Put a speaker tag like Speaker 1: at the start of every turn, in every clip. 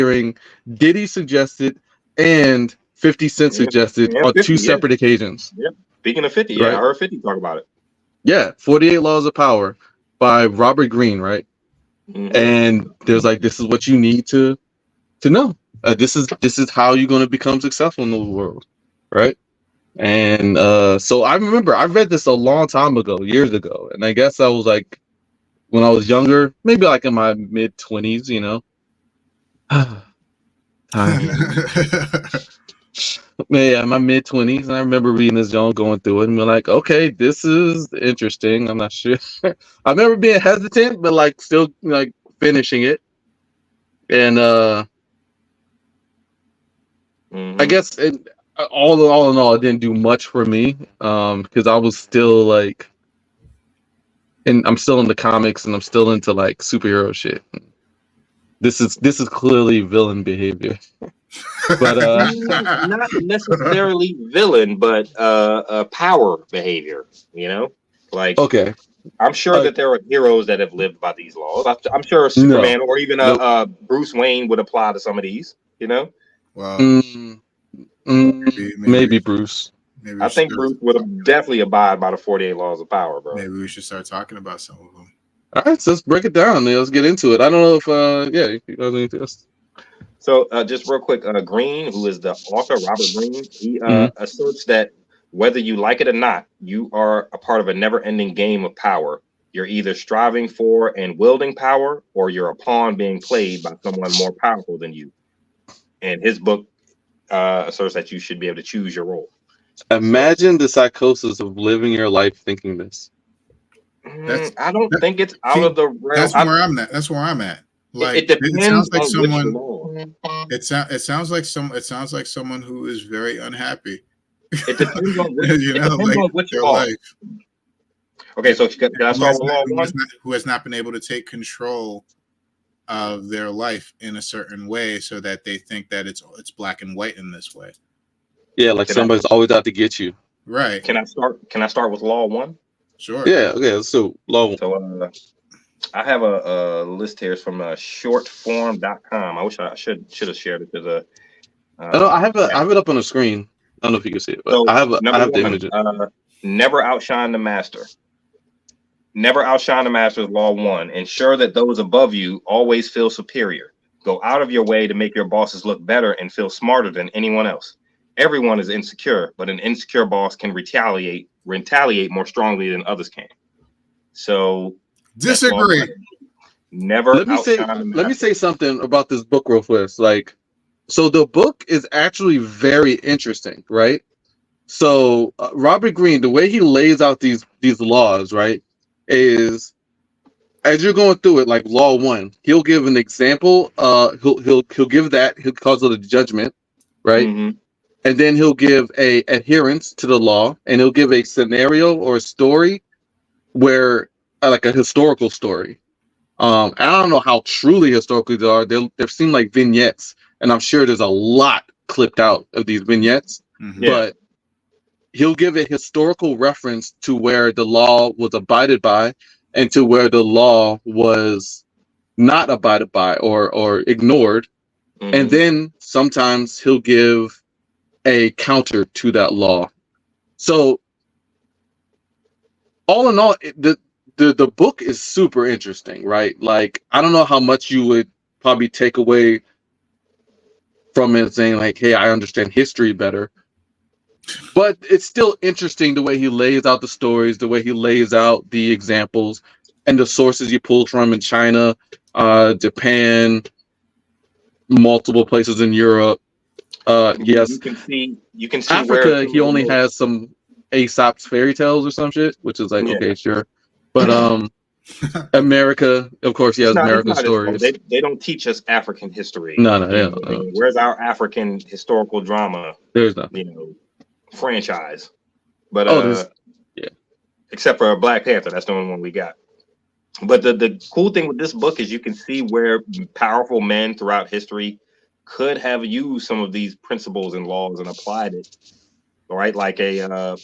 Speaker 1: hearing Diddy suggested and 50 Cent suggested
Speaker 2: And
Speaker 1: on
Speaker 2: 50,
Speaker 1: two
Speaker 2: yeah.
Speaker 1: separate occasions.
Speaker 2: Yep. Speaking of 50,
Speaker 1: Right.
Speaker 2: I heard 50 talk about it.
Speaker 1: Yeah, 48 Laws of Power by Robert Greene, right?
Speaker 2: Mhm.
Speaker 1: And there's like, this is what you need to know. This is how you're going to become successful in the world, right? And so I remember I read this a long time ago, years ago, and I guess I was like, when I was younger, maybe like in my mid-20s, you know. Yeah, my mid-20s, and I remember reading this joint, going through it, and we're like, okay, this is interesting. I'm not sure. I remember being hesitant, but like still like finishing it. And I guess all in all, it didn't do much for me, because I was still like, and I'm still into comics, and I'm still into like superhero shit. This is clearly villain behavior. But
Speaker 2: not necessarily villain, but power behavior. You know, like
Speaker 1: okay,
Speaker 2: I'm sure that there are heroes that have lived by these laws. I'm sure
Speaker 1: no,
Speaker 2: Superman or even
Speaker 1: nope.
Speaker 2: Bruce Wayne would apply to some of these. You know,
Speaker 3: Well,
Speaker 1: maybe Bruce.
Speaker 2: I think Bruce would have definitely abide by the 48 Laws of Power, bro.
Speaker 3: Maybe we should start talking about some of them.
Speaker 1: All right, so let's break it down. Let's get into it. I don't know if yeah, you guys anything else?
Speaker 2: So just real quick, Green, who is the author, Robert Green, he asserts that whether you like it or not, you are a part of a never-ending game of power. You're either striving for and wielding power, or you're a pawn being played by someone more powerful than you. And his book asserts that you should be able to choose your role.
Speaker 1: Imagine the psychosis of living your life thinking this.
Speaker 2: I don't think it's out of the realm.
Speaker 3: That's where I'm at. That's where I'm at. Like
Speaker 2: it depends
Speaker 3: it sounds like
Speaker 2: on
Speaker 3: someone.
Speaker 2: which law.
Speaker 3: It sounds like someone who is very unhappy.
Speaker 2: It depends on which, which
Speaker 3: their
Speaker 2: law.
Speaker 3: life.
Speaker 2: Okay, so can I start with law one?
Speaker 3: Who has not been able to take control of their life in a certain way, so that they think that it's black and white in this way.
Speaker 1: Yeah, like somebody's always out to get you.
Speaker 3: Right.
Speaker 2: Can I start with law one?
Speaker 3: Sure.
Speaker 1: Yeah. Okay. So law one.
Speaker 2: So I have a list here from shortform.com. I wish I should have shared it to
Speaker 1: I have it up on the screen. I don't know if you can see it, but
Speaker 2: so
Speaker 1: I have
Speaker 2: the
Speaker 1: image.
Speaker 2: Never outshine the master. Never outshine the master is law one. Ensure that those above you always feel superior. Go out of your way to make your bosses look better and feel smarter than anyone else. Everyone is insecure, but an insecure boss can retaliate more strongly than others can. So
Speaker 3: disagree.
Speaker 2: Never
Speaker 1: let me say something about this book real quick. Like, so the book is actually very interesting, right? So Robert Greene, the way he lays out these laws, right, is as you're going through it, like law one, he'll give an example. He'll give that. He'll cause it a judgment, right?
Speaker 2: Mm-hmm.
Speaker 1: And then he'll give a adherence to the law, and he'll give a scenario or a story where, like a historical story. I don't know how truly historical they are. They seem like vignettes, and I'm sure there's a lot clipped out of these vignettes.
Speaker 3: Mm-hmm.
Speaker 1: But he'll give a historical reference to where the law was abided by, and to where the law was not abided by or ignored.
Speaker 2: Mm-hmm.
Speaker 1: And then sometimes he'll give a counter to that law. So all in all, the book is super interesting, right? Like, I don't know how much you would probably take away from it saying like, hey, I understand history better. But it's still interesting the way he lays out the stories, the way he lays out the examples, and the sources he pulls from in China, Japan, multiple places in Europe. Yes,
Speaker 2: you can see
Speaker 1: Africa.
Speaker 2: where
Speaker 1: He only has some Aesop's fairy tales or some shit, which is like, okay, sure. But America, of course, he has American stories.
Speaker 2: They don't teach us African history.
Speaker 1: No.
Speaker 2: Where's our African historical drama?
Speaker 1: There's nothing.
Speaker 2: Franchise. But except for Black Panther, that's the only one we got. But the cool thing with this book is you can see where powerful men throughout history could have used some of these principles and laws and applied it. Right, like a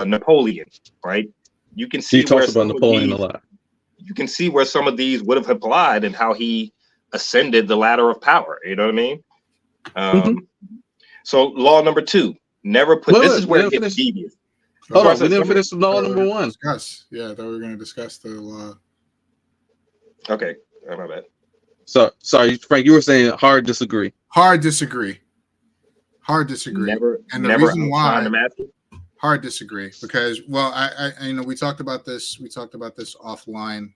Speaker 2: Napoleon, right? You can see
Speaker 1: he talks about Napoleon a lot.
Speaker 2: You can see where some of these would have applied and how he ascended the ladder of power. You know what I mean?
Speaker 1: Mhm.
Speaker 2: So law number 2, never put.
Speaker 1: Wait,
Speaker 2: This
Speaker 1: wait,
Speaker 2: is
Speaker 1: we
Speaker 2: where it
Speaker 1: didn't
Speaker 2: gets
Speaker 1: finish.
Speaker 2: devious.
Speaker 1: Hold
Speaker 2: So I
Speaker 1: on, we
Speaker 2: said,
Speaker 1: didn't
Speaker 2: somebody,
Speaker 1: finish law number one.
Speaker 3: Discuss. Yeah, I thought we were going to discuss the law.
Speaker 2: okay, my bad.
Speaker 1: So sorry, Frank, you were saying hard disagree.
Speaker 3: Hard disagree. Hard disagree. And the
Speaker 2: Never
Speaker 3: reason
Speaker 2: outshine
Speaker 3: why,
Speaker 2: the master.
Speaker 3: hard disagree, because, well, I you know, we talked about this offline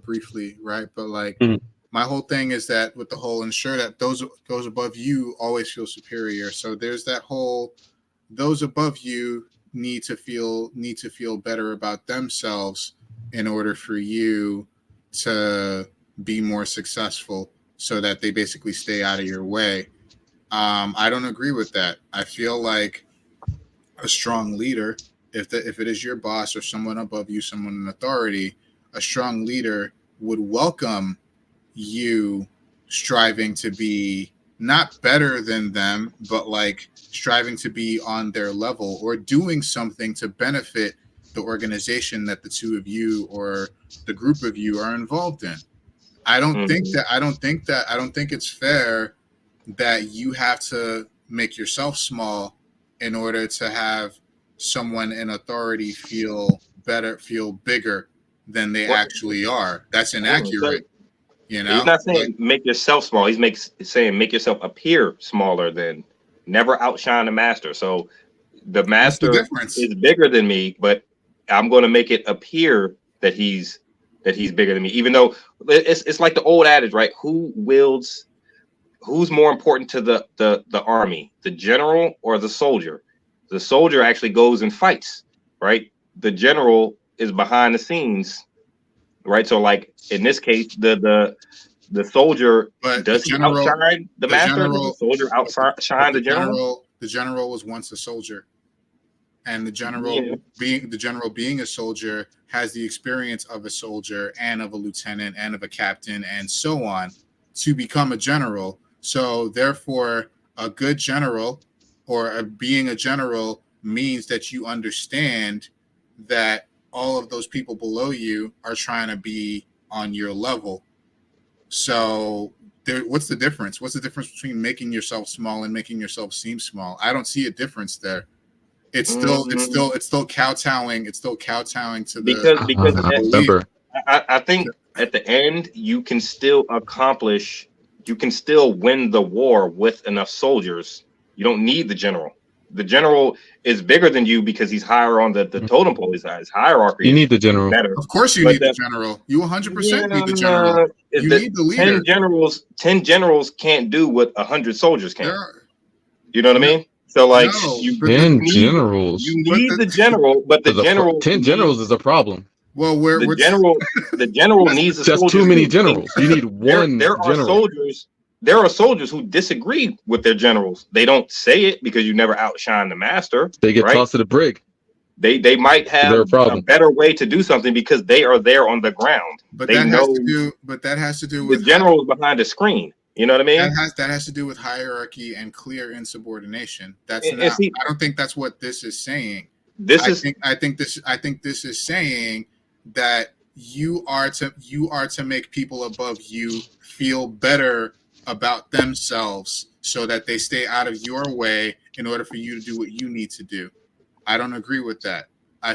Speaker 3: briefly, right? But like,
Speaker 1: Mhm.
Speaker 3: my whole thing is that with the whole ensure that those above you always feel superior. So there's that whole, those above you need to feel better about themselves in order for you to be more successful, so that they basically stay out of your way. I don't agree with that. I feel like a strong leader, if it is your boss or someone above you, someone in authority, a strong leader would welcome you striving to be not better than them, but like striving to be on their level or doing something to benefit the organization that the two of you or the group of you are involved in. I don't think
Speaker 2: Mhm.
Speaker 3: that I don't think it's fair that you have to make yourself small in order to have someone in authority feel bigger than they
Speaker 2: What?
Speaker 3: actually are. That's
Speaker 2: He didn't say.
Speaker 3: inaccurate, you
Speaker 2: He's
Speaker 3: know?
Speaker 2: not
Speaker 3: Like,
Speaker 2: saying make yourself small. He's saying make yourself appear smaller than. Never outshine the master. So the
Speaker 3: what's the
Speaker 2: master
Speaker 3: difference?
Speaker 2: is bigger than me, but I'm going to make it appear that he's bigger than me. Even though it's like the old adage, right? Who's more important to the army, the general or the soldier? The soldier actually goes and fights, right? The general is behind the scenes, right? So like in this case, the soldier,
Speaker 3: But
Speaker 2: does he outshine the
Speaker 3: the
Speaker 2: master? Does the
Speaker 3: general,
Speaker 2: soldier
Speaker 3: but
Speaker 2: outshine the general?
Speaker 3: the general was once a soldier, and
Speaker 2: Yeah.
Speaker 3: the general being a soldier has the experience of a soldier and of a lieutenant and of a captain and so on to become a general. So therefore, a good general being a general means that you understand that all of those people below you are trying to be on your level. So what's the difference? What's the difference between making yourself small and making yourself seem small? I don't see a difference there.
Speaker 2: Mm,
Speaker 3: It's still kowtowing. It's still kowtowing to
Speaker 2: because
Speaker 3: the belief.
Speaker 1: Remember,
Speaker 2: I think at the end you can still you can still win the war with enough soldiers. You don't need the general. The general is bigger than you because he's higher on the totem pole. His hierarchy
Speaker 1: you need the
Speaker 2: is
Speaker 1: general.
Speaker 2: better.
Speaker 3: Of course, you
Speaker 2: But
Speaker 3: need the general. You 100% need the general.
Speaker 2: yeah,
Speaker 3: You
Speaker 2: the
Speaker 3: need the leader.
Speaker 2: 10 generals can't do what 100 soldiers
Speaker 3: There
Speaker 2: can.
Speaker 3: are
Speaker 2: You know what I
Speaker 3: no,
Speaker 2: mean? So like
Speaker 3: no,
Speaker 1: Ten
Speaker 2: you
Speaker 1: generals.
Speaker 3: but
Speaker 2: need the general, but the general
Speaker 1: 10 generals is a problem.
Speaker 3: well,
Speaker 2: the
Speaker 3: we're
Speaker 2: general the general needs the
Speaker 1: Just too
Speaker 2: soldiers
Speaker 1: many
Speaker 2: too. I mean,
Speaker 1: generals. You need one
Speaker 2: there are
Speaker 1: general.
Speaker 2: soldiers who disagree with their generals. They don't say it because you never outshine the master,
Speaker 1: They get
Speaker 2: right?
Speaker 1: tossed to the brig.
Speaker 2: They might
Speaker 1: They're
Speaker 2: have
Speaker 1: a
Speaker 2: a
Speaker 1: problem.
Speaker 2: better way to do something because they are there on the ground. They know
Speaker 3: that has to do
Speaker 2: the
Speaker 3: with
Speaker 2: general is behind the screen. You know what I mean?
Speaker 3: that has to do with hierarchy and clear insubordination. That's
Speaker 2: And
Speaker 3: not.
Speaker 2: see,
Speaker 3: I don't think that's what this is saying.
Speaker 2: this is
Speaker 3: I think this is saying that you are to make people above you feel better about themselves so that they stay out of your way in order for you to do what you need to do. I don't agree with that.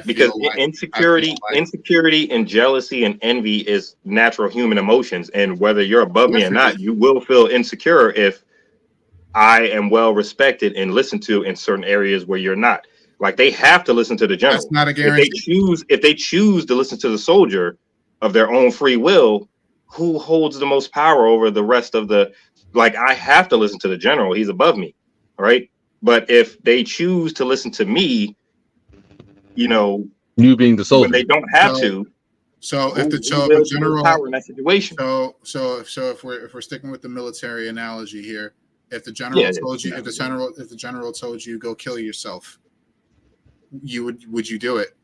Speaker 2: because
Speaker 3: I feel like
Speaker 2: insecurity and jealousy and envy is natural human emotions, and whether you're
Speaker 3: of
Speaker 2: above me
Speaker 3: course
Speaker 2: or
Speaker 3: it
Speaker 2: not,
Speaker 3: is.
Speaker 2: you will feel insecure if I am well respected and listened to in certain areas where you're not. Like they have to listen to the
Speaker 3: That's
Speaker 2: general.
Speaker 3: not a guarantee.
Speaker 2: If they choose to listen to the soldier of their own free will, who holds the most power over the rest of the, like I have to listen to the general. He's above me. Right. But if they choose to listen to me, you know,
Speaker 1: You being the
Speaker 2: when
Speaker 1: soldier.
Speaker 2: they don't have
Speaker 3: So
Speaker 2: to, who
Speaker 3: if a
Speaker 2: wields the most
Speaker 3: general
Speaker 2: power in that situation?
Speaker 3: if we're sticking with the military analogy here, if the
Speaker 2: Yeah,
Speaker 3: general told you if the general told you go kill yourself, would you do it?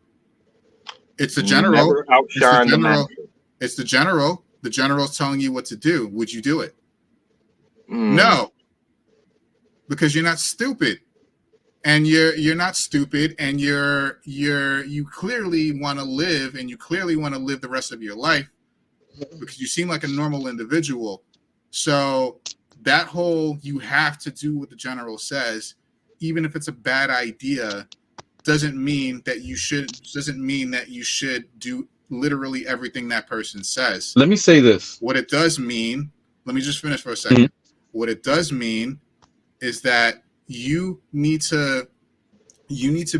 Speaker 3: It's the general.
Speaker 2: never
Speaker 3: It's the
Speaker 2: outshine the
Speaker 3: general.
Speaker 2: master.
Speaker 3: It's the general. The general's telling you what to do. Would you do it?
Speaker 2: Mm.
Speaker 3: No, because you're not stupid. And you're not stupid, and you clearly want to live, and you clearly want to live the rest of your life because you seem like a normal individual. So that whole you have to do what the general says, even if it's a bad idea, doesn't mean that you should do literally everything that person says.
Speaker 1: Let me say this.
Speaker 3: What it does mean, let me just finish for a second.
Speaker 1: Mm-hmm.
Speaker 3: What it does mean is that you need to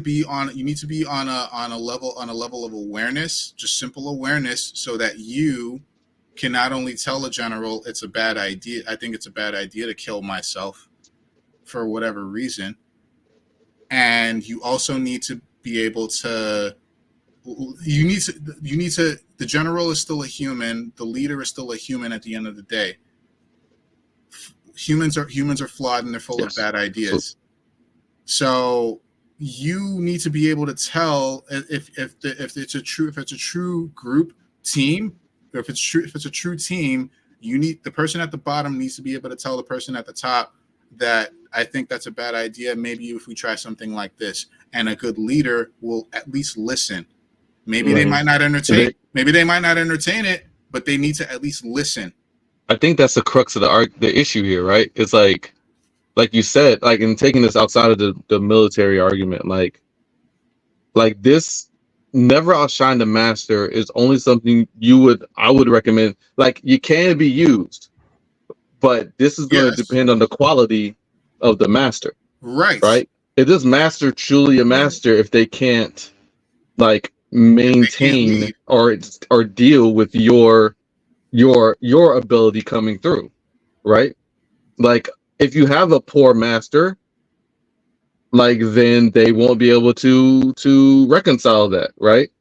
Speaker 3: be on a level of awareness, just simple awareness, so that you can not only tell a general it's a bad idea, I think it's a bad idea to kill myself for whatever reason, and you also need to be able to the general is still a human, the leader is still a human at the end of the day. Humans are flawed and they're full of bad ideas. So you need to be able to tell if it's a true group team, or if it's a true team, the person at the bottom needs to be able to tell the person at the top that I think that's a bad idea. Maybe if we try something like this, and a good leader will at least listen. Maybe they might not entertain. Maybe they might not entertain it, but they need to at least listen.
Speaker 1: I think that's the crux of the issue here, right? It's like you said, like, in taking this outside of the military argument, like this, never outshine the master is only something I would recommend. Like, you can be used, but this is going to depend on the quality of the master, right? Is this master truly a master if they can't, like, maintain or deal with your ability coming through, right? Like, if you have a poor master, like, then they won't be able to reconcile that, right?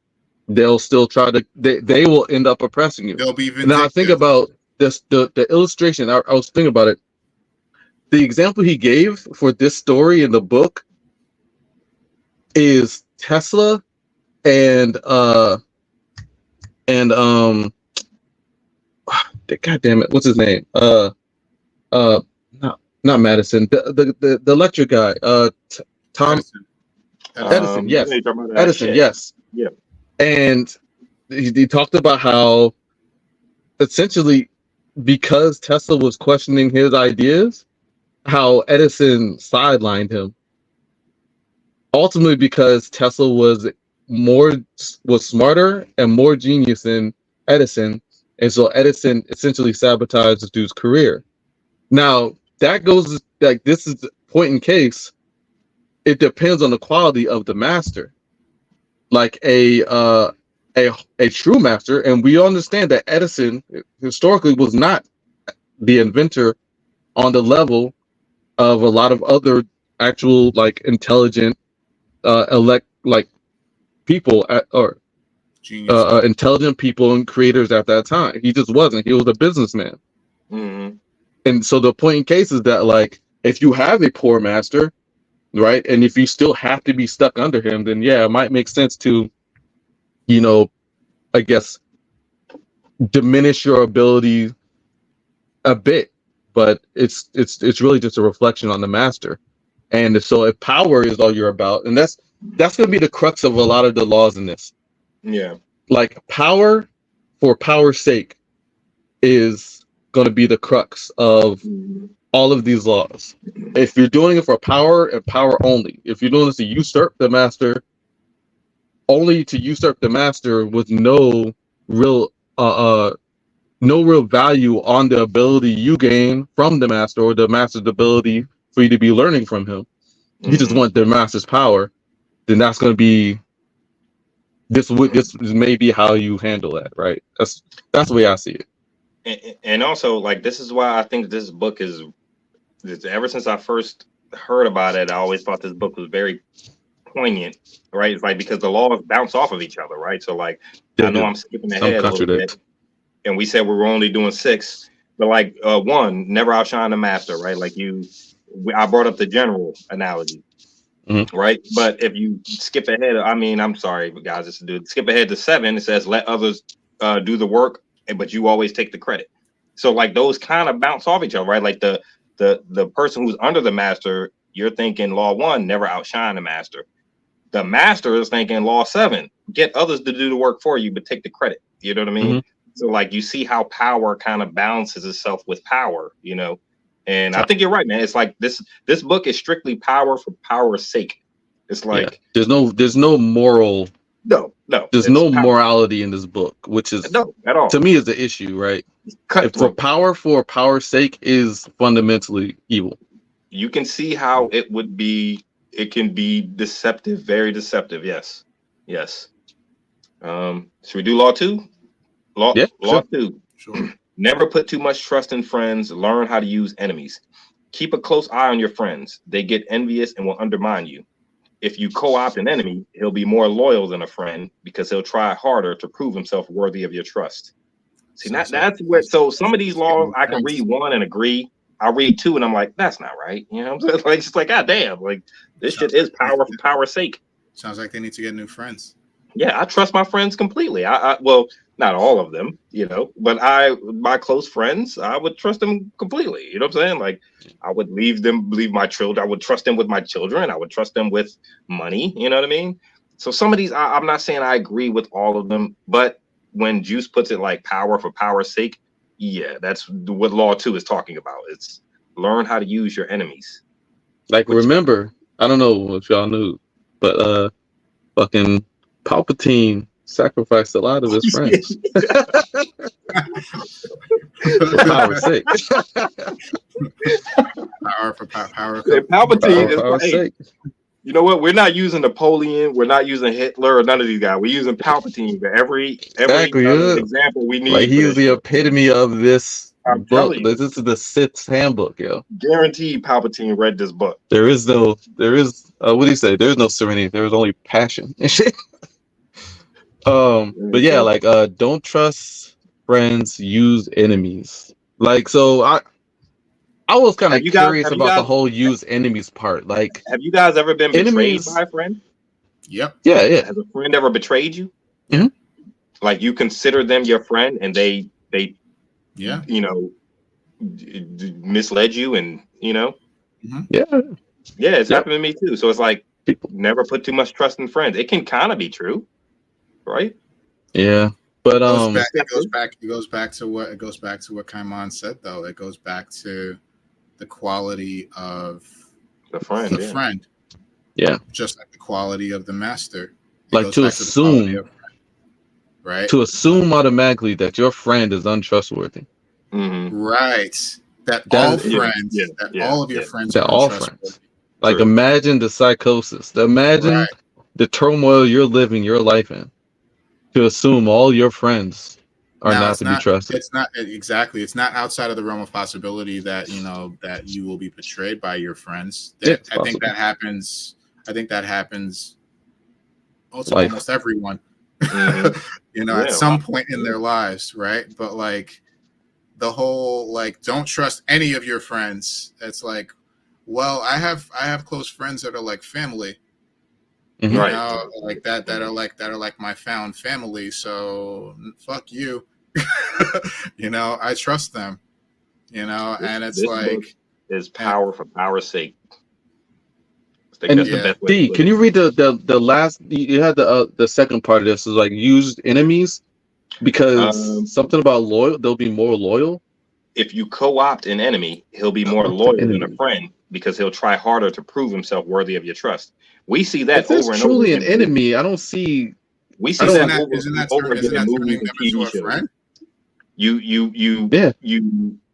Speaker 1: They'll still try to, they will end up oppressing you.
Speaker 3: They'll be vindictive.
Speaker 1: Now, I think about this, the illustration, I was thinking about it. The example he gave for this story in the book is Tesla and God damn it, what's his name? Not Madison, the electric guy, Tom Edison, yes. Edison, yes.
Speaker 2: Yeah.
Speaker 1: And he talked about how essentially, because Tesla was questioning his ideas, how Edison sidelined him. Ultimately, because Tesla was smarter and more genius than Edison, and so Edison essentially sabotaged this dude's career. Now, that goes, like, this is the point in case. It depends on the quality of the master. Like a true master, and we understand that Edison historically was not the inventor on the level of a lot of other actual, like, intelligent people intelligent people and creators at that time. He just wasn't. He was a businessman.
Speaker 2: Mm-hmm.
Speaker 1: And so the point in case is that, like, if you have a poor master, right, and if you still have to be stuck under him, then yeah, it might make sense to, I guess, diminish your ability a bit, but it's really just a reflection on the master. And so if power is all you're about, and that's going to be the crux of a lot of the laws in this.
Speaker 2: Yeah.
Speaker 1: Like, power for power's sake is going to be the crux of all of these laws. If you're doing it for power and power only, if you're doing this to usurp the master, only to usurp the master with no real value on the ability you gain from the master, or the master's ability for you to be learning from him. You just want the master's power, then that's going to be this may be how you handle that, right? That's the way I see
Speaker 2: it. And also, like, this is why I think this book is, ever since I first heard about it, I always thought this book was very poignant, right? It's like, because the laws bounce off of each other, right? So, like, I know I'm skipping ahead a little bit, and we said we were only doing 6, but, like, 1, never outshine the master, right? Like, I brought up the general analogy, right? But if you skip ahead, I mean, I'm sorry, guys, skip ahead to 7. It says, let others do the work, but you always take the credit. So, like, those kind of bounce off each other, right? Like, the person who's under the master, you're thinking law 1, never outshine the master. The master is thinking law 7, get others to do the work for you, but take the credit. You know what I mean? So like you see how power kind of balances itself with power, you know. And I think you're right, man. It's like this book is strictly power for power's sake. It's like
Speaker 1: there's no moral.
Speaker 2: No,
Speaker 1: there's
Speaker 2: it's
Speaker 1: no
Speaker 2: power.
Speaker 1: morality in this book, which is
Speaker 2: No, at all.
Speaker 1: to me is the issue, right? If for power's sake is fundamentally evil.
Speaker 2: You can see how it can be deceptive, very deceptive. Yes. Should we do law 2? Law
Speaker 1: sure.
Speaker 2: 2.
Speaker 3: Sure.
Speaker 2: Never put too much trust in friends. Learn how to use enemies. Keep a close eye on your friends. They get envious and will undermine you. If you co-opt an enemy, he'll be more loyal than a friend because he'll try harder to prove himself worthy of your trust. See, that's where. So some of these laws, I can read one and agree. I'll read 2 and I'm like, that's not right. You know what I'm saying? Like, it's like, God damn, like this shit is power for power's sake.
Speaker 3: Sounds like they need to get new friends.
Speaker 2: Yeah, I trust my friends completely. Well, not all of them, you know, but my close friends, I would trust them completely. You know what I'm saying? Like, I would leave my children. I would trust them with my children. I would trust them with money. You know what I mean? So some of these, I'm not saying I agree with all of them, but when Juice puts it like power for power's sake, yeah, that's what Law 2 is talking about. It's learn how to use your enemies.
Speaker 1: Like, remember, I don't know if y'all knew, but fucking Palpatine sacrificed a lot of his friends. For power's sake.
Speaker 3: Power for power.
Speaker 2: Palpatine is
Speaker 1: power's sake.
Speaker 2: You know what? We're not using Napoleon. We're not using Hitler or none of these guys. We're using Palpatine for every example we need.
Speaker 1: Like, he's the epitome of this book.
Speaker 2: You,
Speaker 1: this is the Sith's handbook, yo.
Speaker 2: Guaranteed Palpatine read this book.
Speaker 1: What do you say? There is no serenity. There is only passion. But yeah, like, don't trust friends, use enemies. Like, so I was kind of curious about the whole use enemies part. Like,
Speaker 2: have you guys ever been betrayed by a friend?
Speaker 3: Yep.
Speaker 1: Yeah.
Speaker 2: Has a friend ever betrayed you?
Speaker 1: Mm-hmm.
Speaker 2: Like, you consider them your friend and they you know, misled you and, you know?
Speaker 3: Mm-hmm.
Speaker 2: Yeah, it's happened to me too. So it's like, never put too much trust in friends. It can kind of be true, right?
Speaker 1: Yeah. But
Speaker 3: it goes back to what Kaiman said though. It goes back to the quality of the friend.
Speaker 1: Yeah.
Speaker 3: Just like the quality of the master.
Speaker 1: Like, to assume,
Speaker 3: right?
Speaker 1: To assume automatically that your friend is untrustworthy.
Speaker 3: Mm-hmm. Right. That all of your friends are
Speaker 1: all friends. Like, imagine the psychosis. Imagine the turmoil you're living your life in. To assume all your friends are not to be trusted.
Speaker 3: It's not exactly. It's not outside of the realm of possibility that that you will be betrayed by your friends. I think that happens. Almost everyone. Mm-hmm. At some point in their lives, right? But like the whole don't trust any of your friends. It's like, well, I have close friends that are like family.
Speaker 1: Mm-hmm.
Speaker 3: Like that are like my found family. So fuck you. I trust them. And it's like
Speaker 2: is power for power's sake.
Speaker 1: I think that's the best way. Can you read the last? You had the second part of this is like used enemies because something about loyal. They'll be more loyal.
Speaker 2: If you co-opt an enemy, he'll be more loyal than a friend because he'll try harder to prove himself worthy of your trust. We see that over and over.
Speaker 1: Truly an enemy. I don't see.
Speaker 2: We see that over again in movies and TV shows.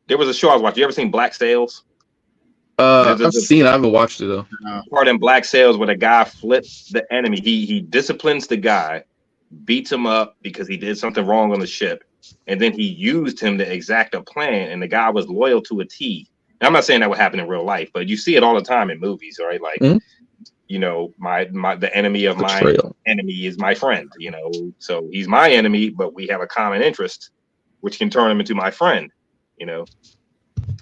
Speaker 2: There was a show I was watching. You ever seen Black Sails?
Speaker 1: I've seen it. I haven't watched it though.
Speaker 2: Part in Black Sails where the guy flips the enemy. He disciplines the guy, beats him up because he did something wrong on the ship, and then he used him to exact a plan. And the guy was loyal to a T. And I'm not saying that would happen in real life, but you see it all the time in movies, right? Like, the enemy of my enemy is my friend. So he's my enemy, but we have a common interest, which can turn him into my friend.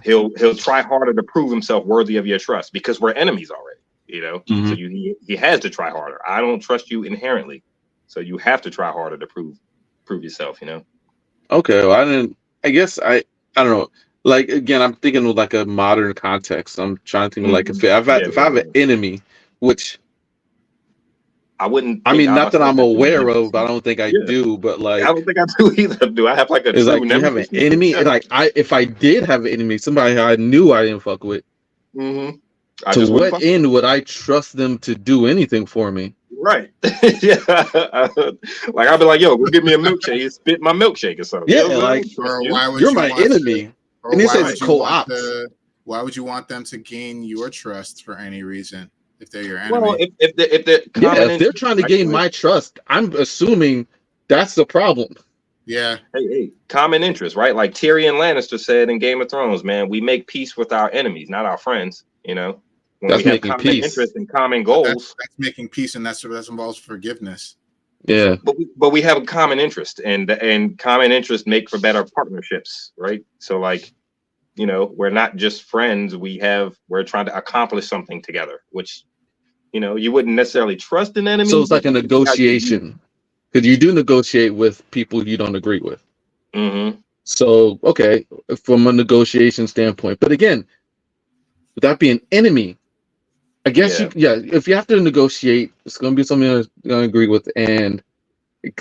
Speaker 2: He'll try harder to prove himself worthy of your trust because we're enemies already. Mm-hmm. So he has to try harder. I don't trust you inherently, so you have to try harder to prove yourself.
Speaker 1: Okay, well, I guess I don't know. Like, again, I'm thinking of like a modern context. I'm trying to think of like if I have an enemy, which
Speaker 2: I wouldn't.
Speaker 1: I
Speaker 2: Think
Speaker 1: mean,
Speaker 2: I
Speaker 1: not that
Speaker 2: myself
Speaker 1: I'm
Speaker 2: have true
Speaker 1: aware of,
Speaker 2: nemesis.
Speaker 1: but I don't think I
Speaker 2: Yeah,
Speaker 1: do. But
Speaker 2: I
Speaker 1: like,
Speaker 2: don't think I do either. Do I have like a
Speaker 1: it's
Speaker 2: true
Speaker 1: like, do you have an
Speaker 2: nemesis?
Speaker 1: enemy?
Speaker 2: Yeah.
Speaker 1: Like, if I did have an enemy, somebody I knew I didn't fuck with,
Speaker 2: Mm-hmm. I
Speaker 1: to
Speaker 2: just wouldn't
Speaker 1: what
Speaker 2: fuck with
Speaker 1: end
Speaker 2: them.
Speaker 1: would I trust them to do anything for me?
Speaker 2: Right. Yeah. Like I'd be like, yo, go get me a milkshake. You spit my milkshake or something. You know
Speaker 1: Yeah,
Speaker 2: what I'm saying? I
Speaker 1: like
Speaker 2: don't trust
Speaker 3: Or
Speaker 2: you.
Speaker 3: why would
Speaker 1: you're
Speaker 3: you
Speaker 1: my
Speaker 3: want to?
Speaker 1: enemy,
Speaker 3: Or
Speaker 1: and he
Speaker 3: why
Speaker 1: says
Speaker 3: would you want
Speaker 1: co-ops.
Speaker 3: to? Why would you want them to gain your trust for any reason if they're your
Speaker 2: Well,
Speaker 3: enemy?
Speaker 2: if the
Speaker 1: Yeah,
Speaker 2: common
Speaker 1: if they're
Speaker 2: interest,
Speaker 1: trying to
Speaker 2: right?
Speaker 1: gain
Speaker 2: Like,
Speaker 1: my trust, I'm assuming that's the problem.
Speaker 3: Yeah,
Speaker 2: hey, common interest, right? Like Tyrion Lannister said in Game of Thrones, man, we make peace with our enemies, not our friends. You know, when we
Speaker 1: That's
Speaker 2: have
Speaker 1: making
Speaker 2: common
Speaker 1: peace.
Speaker 2: interests and common
Speaker 3: but that's
Speaker 2: goals,
Speaker 3: that's making peace, and that involves forgiveness.
Speaker 1: Yeah,
Speaker 2: but we have a common interest, and common interests make for better partnerships, right? So like, you know, we're not just friends. We're trying to accomplish something together, which, you know, you wouldn't necessarily trust an
Speaker 1: so
Speaker 2: enemy,
Speaker 1: it's
Speaker 2: but
Speaker 1: like a
Speaker 2: you can see how you use.
Speaker 1: negotiation because you do negotiate with people you don't agree with.
Speaker 2: Mm-hmm.
Speaker 1: So okay, from a negotiation standpoint, but again, would that be an enemy? I guess
Speaker 2: Yeah.
Speaker 1: yeah. If you have to negotiate, it's going to be something you're going to agree with, and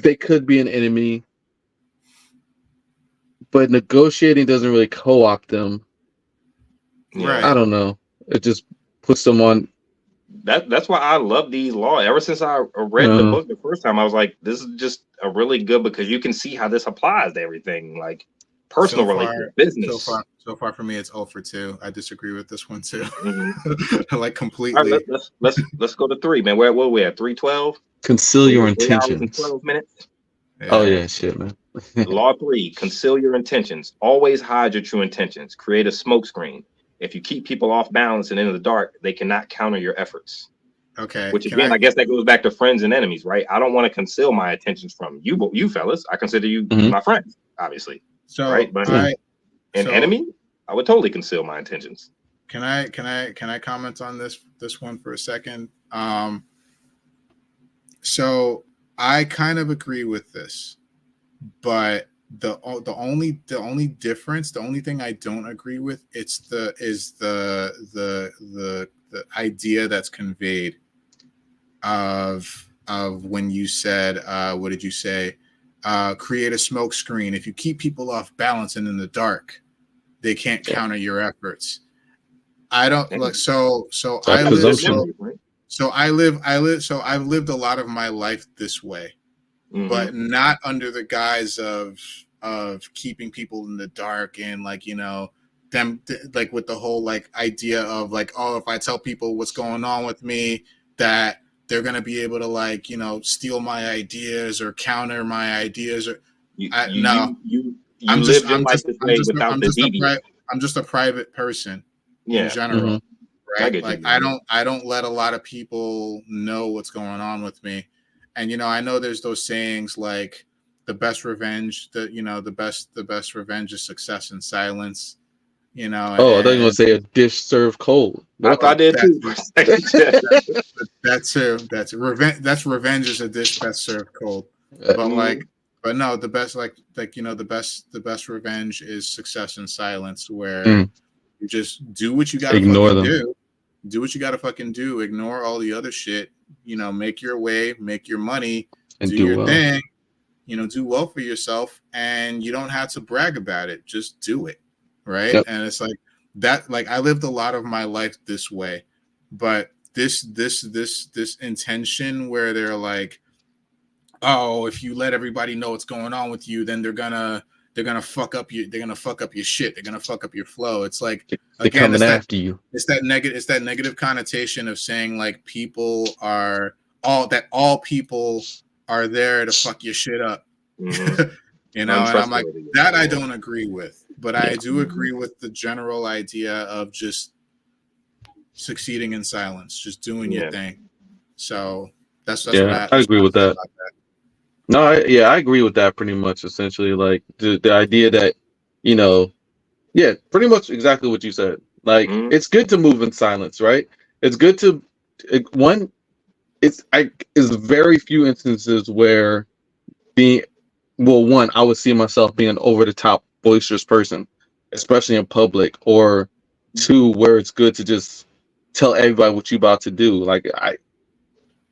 Speaker 1: they could be an enemy, but negotiating doesn't really co-opt them.
Speaker 2: Yeah.
Speaker 1: I
Speaker 3: Right.
Speaker 1: don't know. It just puts them on.
Speaker 2: That's why I love these laws. Ever since I read the
Speaker 1: Uh,
Speaker 2: book the first time, I was like, this is just a really good because you can see how this applies to everything, like
Speaker 3: So
Speaker 2: personal
Speaker 3: far,
Speaker 2: relationships,
Speaker 3: so
Speaker 2: business.
Speaker 3: far, so far for me, it's 0 for 2. I disagree with this one too.
Speaker 2: Mm-hmm.
Speaker 3: Like
Speaker 2: All right,
Speaker 3: completely.
Speaker 2: let's go to 3, man. Where we at? 3:12.
Speaker 1: conceal your
Speaker 2: 3 hours and
Speaker 1: intentions.
Speaker 2: 12 minutes.
Speaker 1: Oh
Speaker 2: All
Speaker 3: Yeah.
Speaker 2: right.
Speaker 1: yeah, shit, man.
Speaker 2: Law 3: conceal your intentions. Always hide your true intentions. Create a smokescreen. If you keep people off balance and in the dark, they cannot counter your efforts.
Speaker 3: Okay.
Speaker 2: Which again, I guess that goes back to friends and enemies, right? I don't want to conceal my intentions from you, you fellas. I consider you
Speaker 1: Mhm.
Speaker 2: my friends, obviously,
Speaker 3: So
Speaker 2: right? But
Speaker 1: Yeah.
Speaker 2: an
Speaker 3: so
Speaker 2: enemy, I would totally conceal my intentions.
Speaker 3: can I comment on this one for a second? So I kind of agree with this, but the only difference, the only thing I don't agree with, the idea that's conveyed of when you said, what did you say? Create a smoke screen. If you keep people off balance and in the dark, they can't
Speaker 2: Yeah.
Speaker 3: counter your efforts. I don't like so
Speaker 1: That
Speaker 3: I live
Speaker 1: presumption.
Speaker 3: so I've lived a lot of my life this way, but
Speaker 2: Mm-hmm.
Speaker 3: not under the guise of keeping people in the dark and like, them like with the whole like idea of like, oh, if I tell people what's going on with me, that they're going to be able to like, steal my ideas or counter my ideas, or
Speaker 2: You
Speaker 3: no.
Speaker 2: you you you
Speaker 3: I'm just
Speaker 2: lived your
Speaker 3: I'm
Speaker 2: life
Speaker 3: just
Speaker 2: this
Speaker 3: I'm
Speaker 2: way
Speaker 3: just
Speaker 2: without
Speaker 3: I'm
Speaker 2: the
Speaker 3: just a
Speaker 2: deviance.
Speaker 3: I'm just a private person in
Speaker 2: Yeah,
Speaker 1: Hmm.
Speaker 3: general,
Speaker 2: I
Speaker 3: right?
Speaker 2: get
Speaker 3: Like
Speaker 2: you.
Speaker 3: I don't let a lot of people know what's going on with me. And I know there's those sayings like the best revenge, the best revenge is success in silence,
Speaker 1: Oh, I thought you were gonna
Speaker 3: and
Speaker 1: say a dish served cold, but
Speaker 2: I
Speaker 1: okay.
Speaker 2: did
Speaker 3: that's
Speaker 2: too for a second.
Speaker 3: revenge is a dish best served cold. But
Speaker 2: Mhm.
Speaker 3: no, the best the best revenge is success in silence, where
Speaker 1: Mm,
Speaker 3: you just do what you gotta
Speaker 1: ignore
Speaker 3: fucking
Speaker 1: them
Speaker 3: do. Do what you gotta fucking do. Ignore all the other shit. Make your way, make your money,
Speaker 1: and
Speaker 3: do
Speaker 1: do
Speaker 3: your
Speaker 1: well.
Speaker 3: thing. Do well for yourself, and you don't have to brag about it. Just do it, right?
Speaker 1: Yep.
Speaker 3: And it's like that. Like I lived a lot of my life this way, but this intention where they're like, oh, if you let everybody know what's going on with you, then they're gonna fuck up your shit. They're gonna fuck up your flow. It's like,
Speaker 1: They're
Speaker 3: again,
Speaker 1: coming
Speaker 3: it's that
Speaker 1: after you.
Speaker 3: it's that negative it's that negative connotation of saying like all people are there to fuck your shit up.
Speaker 2: Mhm.
Speaker 3: And I'm like,
Speaker 2: Untrustworthy.
Speaker 3: that I
Speaker 2: Yeah.
Speaker 3: don't agree with, but
Speaker 1: Yeah.
Speaker 3: I do agree with the general idea of just succeeding in silence, just doing your
Speaker 2: Yeah.
Speaker 3: thing. So that's what
Speaker 1: Yeah,
Speaker 3: I
Speaker 1: I
Speaker 3: that's
Speaker 1: agree
Speaker 3: what I
Speaker 1: with
Speaker 3: say
Speaker 1: that.
Speaker 3: about that.
Speaker 1: No, I agree with that pretty much. Essentially, like the idea that, you know, yeah, pretty much exactly what you said. Like
Speaker 2: Mhm.
Speaker 1: it's good to move in silence, right? It's good to one. Is very few instances where being well, one, I would see myself being an over the top boisterous person, especially in public, or two, where it's good to just tell everybody what you about to do. Like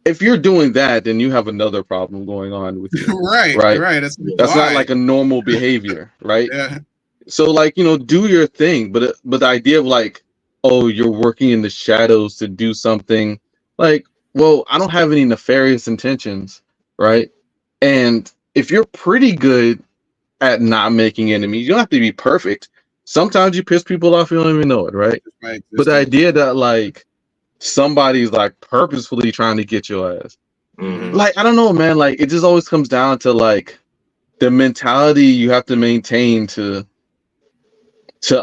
Speaker 1: if you're doing that, then you have another problem going on with you,
Speaker 3: right.
Speaker 1: right?
Speaker 3: That's
Speaker 1: That's not
Speaker 3: why.
Speaker 1: like a normal behavior, right?
Speaker 3: Yeah.
Speaker 1: So like, do your thing, but the idea of like, oh, you're working in the shadows to do something, like, well, I don't have any nefarious intentions, right? And if you're pretty good at not making enemies, you don't have to be perfect. Sometimes you piss people off, you don't even know it, right?
Speaker 3: Just by
Speaker 1: But the
Speaker 3: existing.
Speaker 1: idea that like somebody's like purposefully trying to get your ass,
Speaker 2: Mhm.
Speaker 1: like, I don't know, man, like it just always comes down to like the mentality you have to maintain to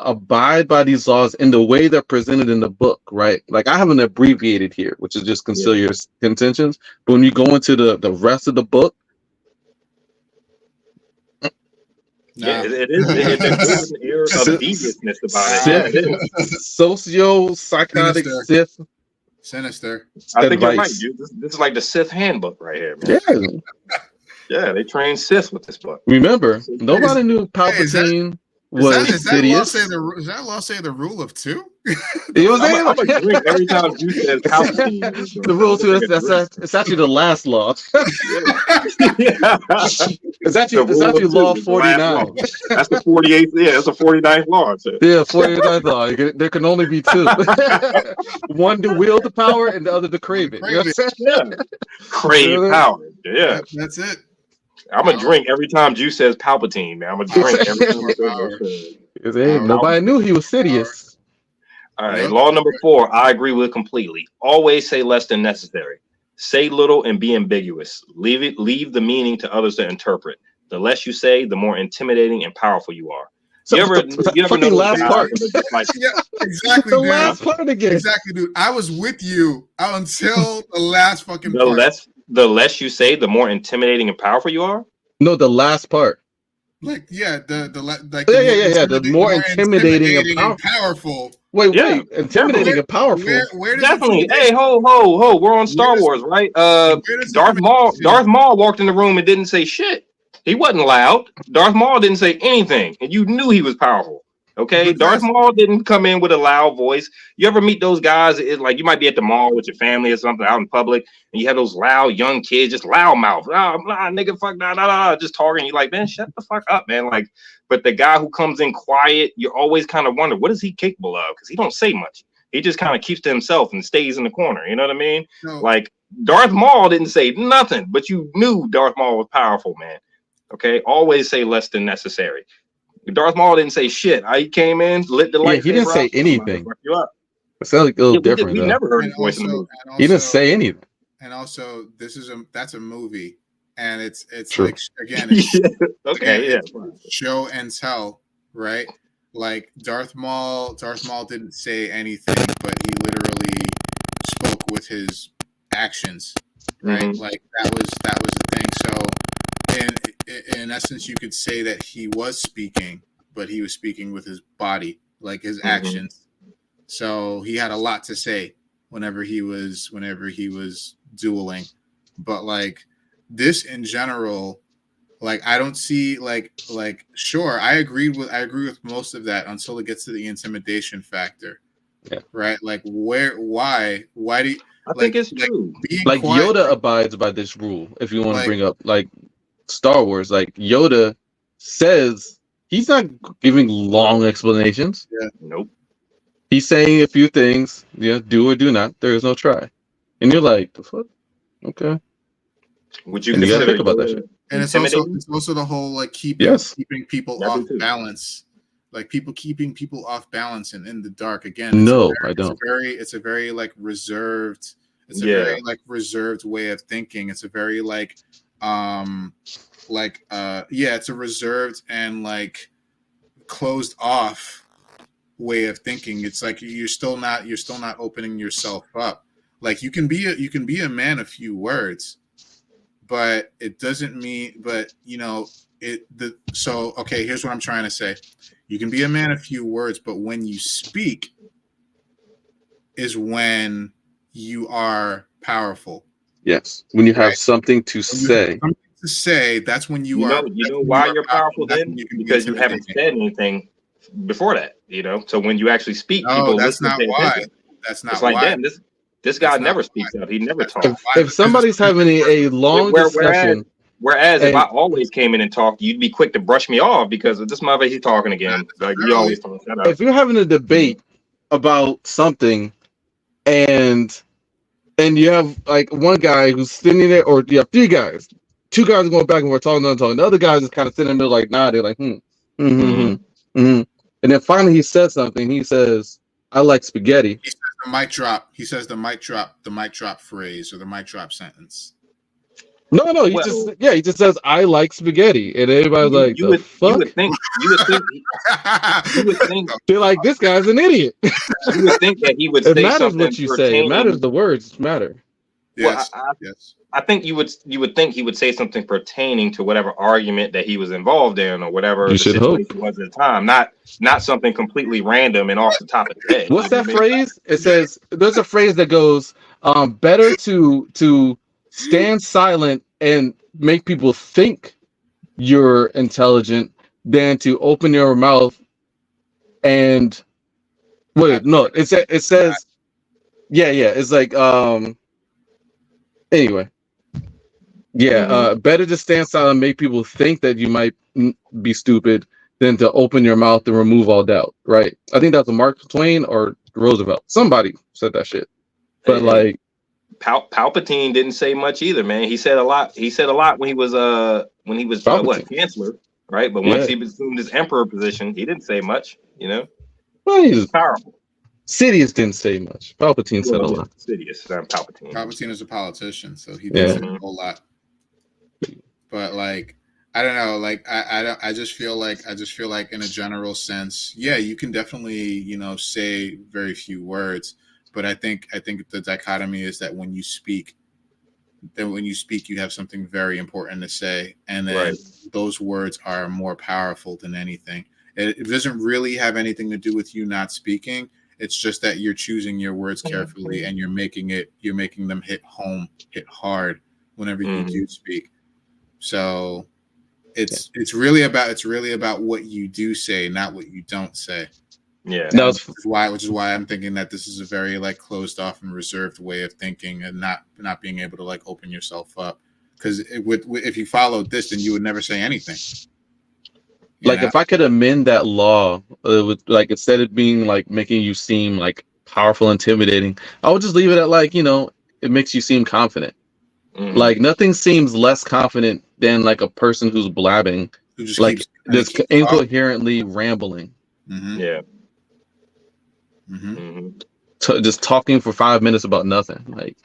Speaker 1: abide by these laws in the way they're presented in the book, right? Like I have an abbreviated here, which is just
Speaker 2: Yeah.
Speaker 1: conciliar contentions. But when you go into the rest of the book,
Speaker 2: Yeah,
Speaker 3: Nah.
Speaker 2: there's an air of
Speaker 1: si-
Speaker 2: deviousness about it.
Speaker 1: Sith,
Speaker 2: Yeah, it is.
Speaker 1: socio-psychotic
Speaker 3: Sinister.
Speaker 1: Sith
Speaker 3: Sinister.
Speaker 2: I think you're right,
Speaker 1: advice.
Speaker 2: dude. This is like the Sith handbook right here, man.
Speaker 1: Yeah,
Speaker 2: Yeah, they train Sith with this book.
Speaker 1: remember, nobody knew
Speaker 3: Hey, is that-
Speaker 1: Palpatine was
Speaker 3: Is that law
Speaker 1: Sidious.
Speaker 3: say the rule of two?
Speaker 1: You know what
Speaker 2: I'm
Speaker 1: I'm
Speaker 2: a
Speaker 1: saying?
Speaker 2: drink every time you says Palpatine.
Speaker 1: The rule too. It's actually the last law.
Speaker 2: Yeah.
Speaker 1: It's
Speaker 2: The
Speaker 1: actually
Speaker 2: rule of two
Speaker 1: law
Speaker 2: is the last
Speaker 1: 49.
Speaker 2: law. That's the 48th. Yeah, that's the 49th law. So.
Speaker 1: Yeah, 49th law. There can only be two. One to wield the power and the other to crave it. You know what I'm saying?
Speaker 2: Yeah. Crave power. Yeah.
Speaker 3: That's it.
Speaker 2: I'm a drink every time Juice says Palpatine, man. I'm a drink every time he says
Speaker 3: Power.
Speaker 2: that.
Speaker 1: Hey, nobody knew he was Sidious.
Speaker 2: All right,
Speaker 3: Yep.
Speaker 2: law number 4, I agree with completely. Always say less than necessary. Say little and be ambiguous. Leave the meaning to others to interpret. The less you say, the more intimidating and powerful you are.
Speaker 1: So
Speaker 2: You ever
Speaker 1: fucking
Speaker 2: know those
Speaker 1: last
Speaker 2: guys
Speaker 1: part.
Speaker 2: that are just like,
Speaker 3: Yeah, exactly,
Speaker 1: The
Speaker 3: dude.
Speaker 1: last part again.
Speaker 3: Exactly, dude. I was with you until the last fucking
Speaker 2: the
Speaker 3: part.
Speaker 2: less you say, the more intimidating and powerful you are?
Speaker 1: No, the last part.
Speaker 3: Like, yeah, the
Speaker 1: The more intimidating and
Speaker 3: powerful.
Speaker 1: Wait,
Speaker 2: Yeah,
Speaker 1: intimidating and powerful.
Speaker 3: Where does
Speaker 2: Definitely. Hey, ho. We're on Star Wars, right? Darth Maul walked in the room and didn't say shit. He wasn't loud. Darth Maul didn't say anything, and you knew he was powerful. Okay, Darth Maul didn't come in with a loud voice. You ever meet those guys? It's like you might be at the mall with your family or something out in public, and you have those loud young kids, just loud mouth, nigga, fuck, just talking. You're like, man, shut the fuck up, man. Like, but the guy who comes in quiet, you always kind of wonder what is he capable of because he don't say much. He just kind of keeps to himself and stays in the corner. You know what I mean?
Speaker 3: No.
Speaker 2: Like Darth Maul didn't say nothing, but you knew Darth Maul was powerful, man. Okay, always say less than necessary. Darth Maul didn't say shit. He came in, lit the light.
Speaker 1: He didn't say anything.
Speaker 2: Fuck you up.
Speaker 1: It sounds like a little different.
Speaker 2: We never heard his voice in the movie.
Speaker 1: He didn't say anything.
Speaker 3: And also, that's a movie, and it's
Speaker 1: True.
Speaker 3: like again, it's,
Speaker 2: okay, yeah,
Speaker 3: it's show and tell, right? Like Darth Maul didn't say anything, but he literally spoke with his actions, right?
Speaker 2: Mhm.
Speaker 3: Like that was the thing. So in essence, you could say that he was speaking, but he was speaking with his body, like his actions. So he had a lot to say whenever he was dueling. But like this in general, like I don't see like sure, I agree with most of that until it gets to the intimidation factor.
Speaker 1: Yeah.
Speaker 3: Right? Like why do you,
Speaker 2: I think it's true.
Speaker 1: Like
Speaker 3: quiet,
Speaker 1: Yoda abides by this rule. If you want to
Speaker 3: like,
Speaker 1: bring up like Star Wars, like Yoda says he's not giving long explanations.
Speaker 3: Yeah.
Speaker 2: Nope.
Speaker 1: He's saying a few things. Yeah, do or do not. There is no try. And you're like, the fuck? Okay.
Speaker 2: Would you
Speaker 1: And you gotta
Speaker 2: consider
Speaker 1: think about that shit.
Speaker 3: and it's also the whole like keeping people
Speaker 2: That
Speaker 3: off
Speaker 2: too.
Speaker 3: balance. Like keeping people off balance and in the dark. Again,
Speaker 1: No, I don't.
Speaker 3: It's a very like reserved. It's a
Speaker 2: Yeah.
Speaker 3: very like reserved way of thinking. It's a very it's a reserved and like closed off way of thinking. It's like you're still not opening yourself up. Like you can be a man of few words, but it doesn't mean. But okay. Here's what I'm trying to say. You can be a man of few words, but when you speak, is when you are powerful.
Speaker 1: Yes. When you have something to say.
Speaker 3: That's when you are.
Speaker 2: You know why you're powerful then? Because you haven't said anything before that. So when you actually speak, people
Speaker 3: that's
Speaker 2: listen.
Speaker 3: not why. That's not
Speaker 2: it's like,
Speaker 3: why.
Speaker 2: damn, This guy
Speaker 3: That's not
Speaker 2: never speaks up. He never
Speaker 3: That's not
Speaker 2: talks.
Speaker 3: why,
Speaker 1: If somebody's
Speaker 3: because
Speaker 1: having a long discussion,
Speaker 2: Whereas if I
Speaker 1: and
Speaker 2: always came in and talked, you'd be quick to brush me off because this mother he's talking again. Like you
Speaker 3: necessarily.
Speaker 2: always talk. Shut up.
Speaker 1: if you're having a debate about something, and you have like one guy who's sitting there, or you have three guys, two guys going back and forth talking, the other guy is kind of sitting there like nodding, like
Speaker 2: Mhm.
Speaker 1: and then finally he says something. He says, "I like spaghetti."
Speaker 3: He says the mic drop. He says the mic drop phrase or the mic drop sentence.
Speaker 1: No, he
Speaker 2: Well,
Speaker 1: just says, "I like spaghetti," and everybody's like, "The
Speaker 2: you
Speaker 1: fuck?"
Speaker 2: would think you would think
Speaker 1: They're like, "This guy's an idiot."
Speaker 2: you would think that he would
Speaker 1: It
Speaker 2: say
Speaker 1: matters
Speaker 2: something
Speaker 1: what you say. It matters.
Speaker 2: pertaining.
Speaker 1: The words matter.
Speaker 3: Yes,
Speaker 2: Well,
Speaker 3: yes.
Speaker 2: I think you would think he would say something pertaining to whatever argument that he was involved in or whatever
Speaker 1: You
Speaker 2: the
Speaker 1: should hope.
Speaker 2: situation was at the time, not something completely random and off the top of his head.
Speaker 1: What's
Speaker 2: You know
Speaker 1: that
Speaker 2: what I mean?
Speaker 1: phrase? It says there's a phrase that goes, "Better to stand silent and make people think you're intelligent than to open your mouth and wait." No, it says, yeah. It's like anyway. Yeah,
Speaker 2: Mhm.
Speaker 1: better to stand silent and make people think that you might be stupid than to open your mouth and remove all doubt, right? I think that's a Mark Twain or Roosevelt. Somebody said that shit. But
Speaker 2: Hey,
Speaker 1: like,
Speaker 2: Palpatine didn't say much either, man. He said a lot. He said a lot when he was what,
Speaker 1: Palpatine,
Speaker 2: chancellor, right? But once
Speaker 1: yeah.
Speaker 2: he assumed his emperor position, he didn't say much. You know,
Speaker 1: Well,
Speaker 2: he was powerful.
Speaker 1: Sidious didn't say much. Palpatine said a
Speaker 2: Well,
Speaker 1: lot.
Speaker 2: Sidious, Palpatine.
Speaker 3: Palpatine is a politician, so he did
Speaker 1: Yeah.
Speaker 3: say a whole lot. But like, I don't know. Like, I just feel like in a general sense, yeah, you can definitely say very few words. But I think the dichotomy is that when you speak, you have something very important to say, and then
Speaker 2: Right.
Speaker 3: those words are more powerful than anything. It doesn't really have anything to do with you not speaking. It's just that you're choosing your words carefully and you're making them hit home, hit hard whenever you do speak. So it's really about what you do say, not what you don't say.
Speaker 2: Yeah.
Speaker 1: That
Speaker 3: Which is why I'm thinking that this is a very like closed off and reserved way of thinking, and not being able to like open yourself up. Because if you followed this, then you would never say anything.
Speaker 1: like if I could amend that law with like instead of being like making you seem like powerful, intimidating, I would just leave it at like it makes you seem confident. Like nothing seems less confident than like a person who's blabbing,
Speaker 3: who just
Speaker 1: like
Speaker 3: keeps
Speaker 1: just incoherently rambling.
Speaker 3: Mm-hmm.
Speaker 2: Yeah.
Speaker 3: Mm-hmm.
Speaker 1: Just talking for 5 minutes about nothing. Like,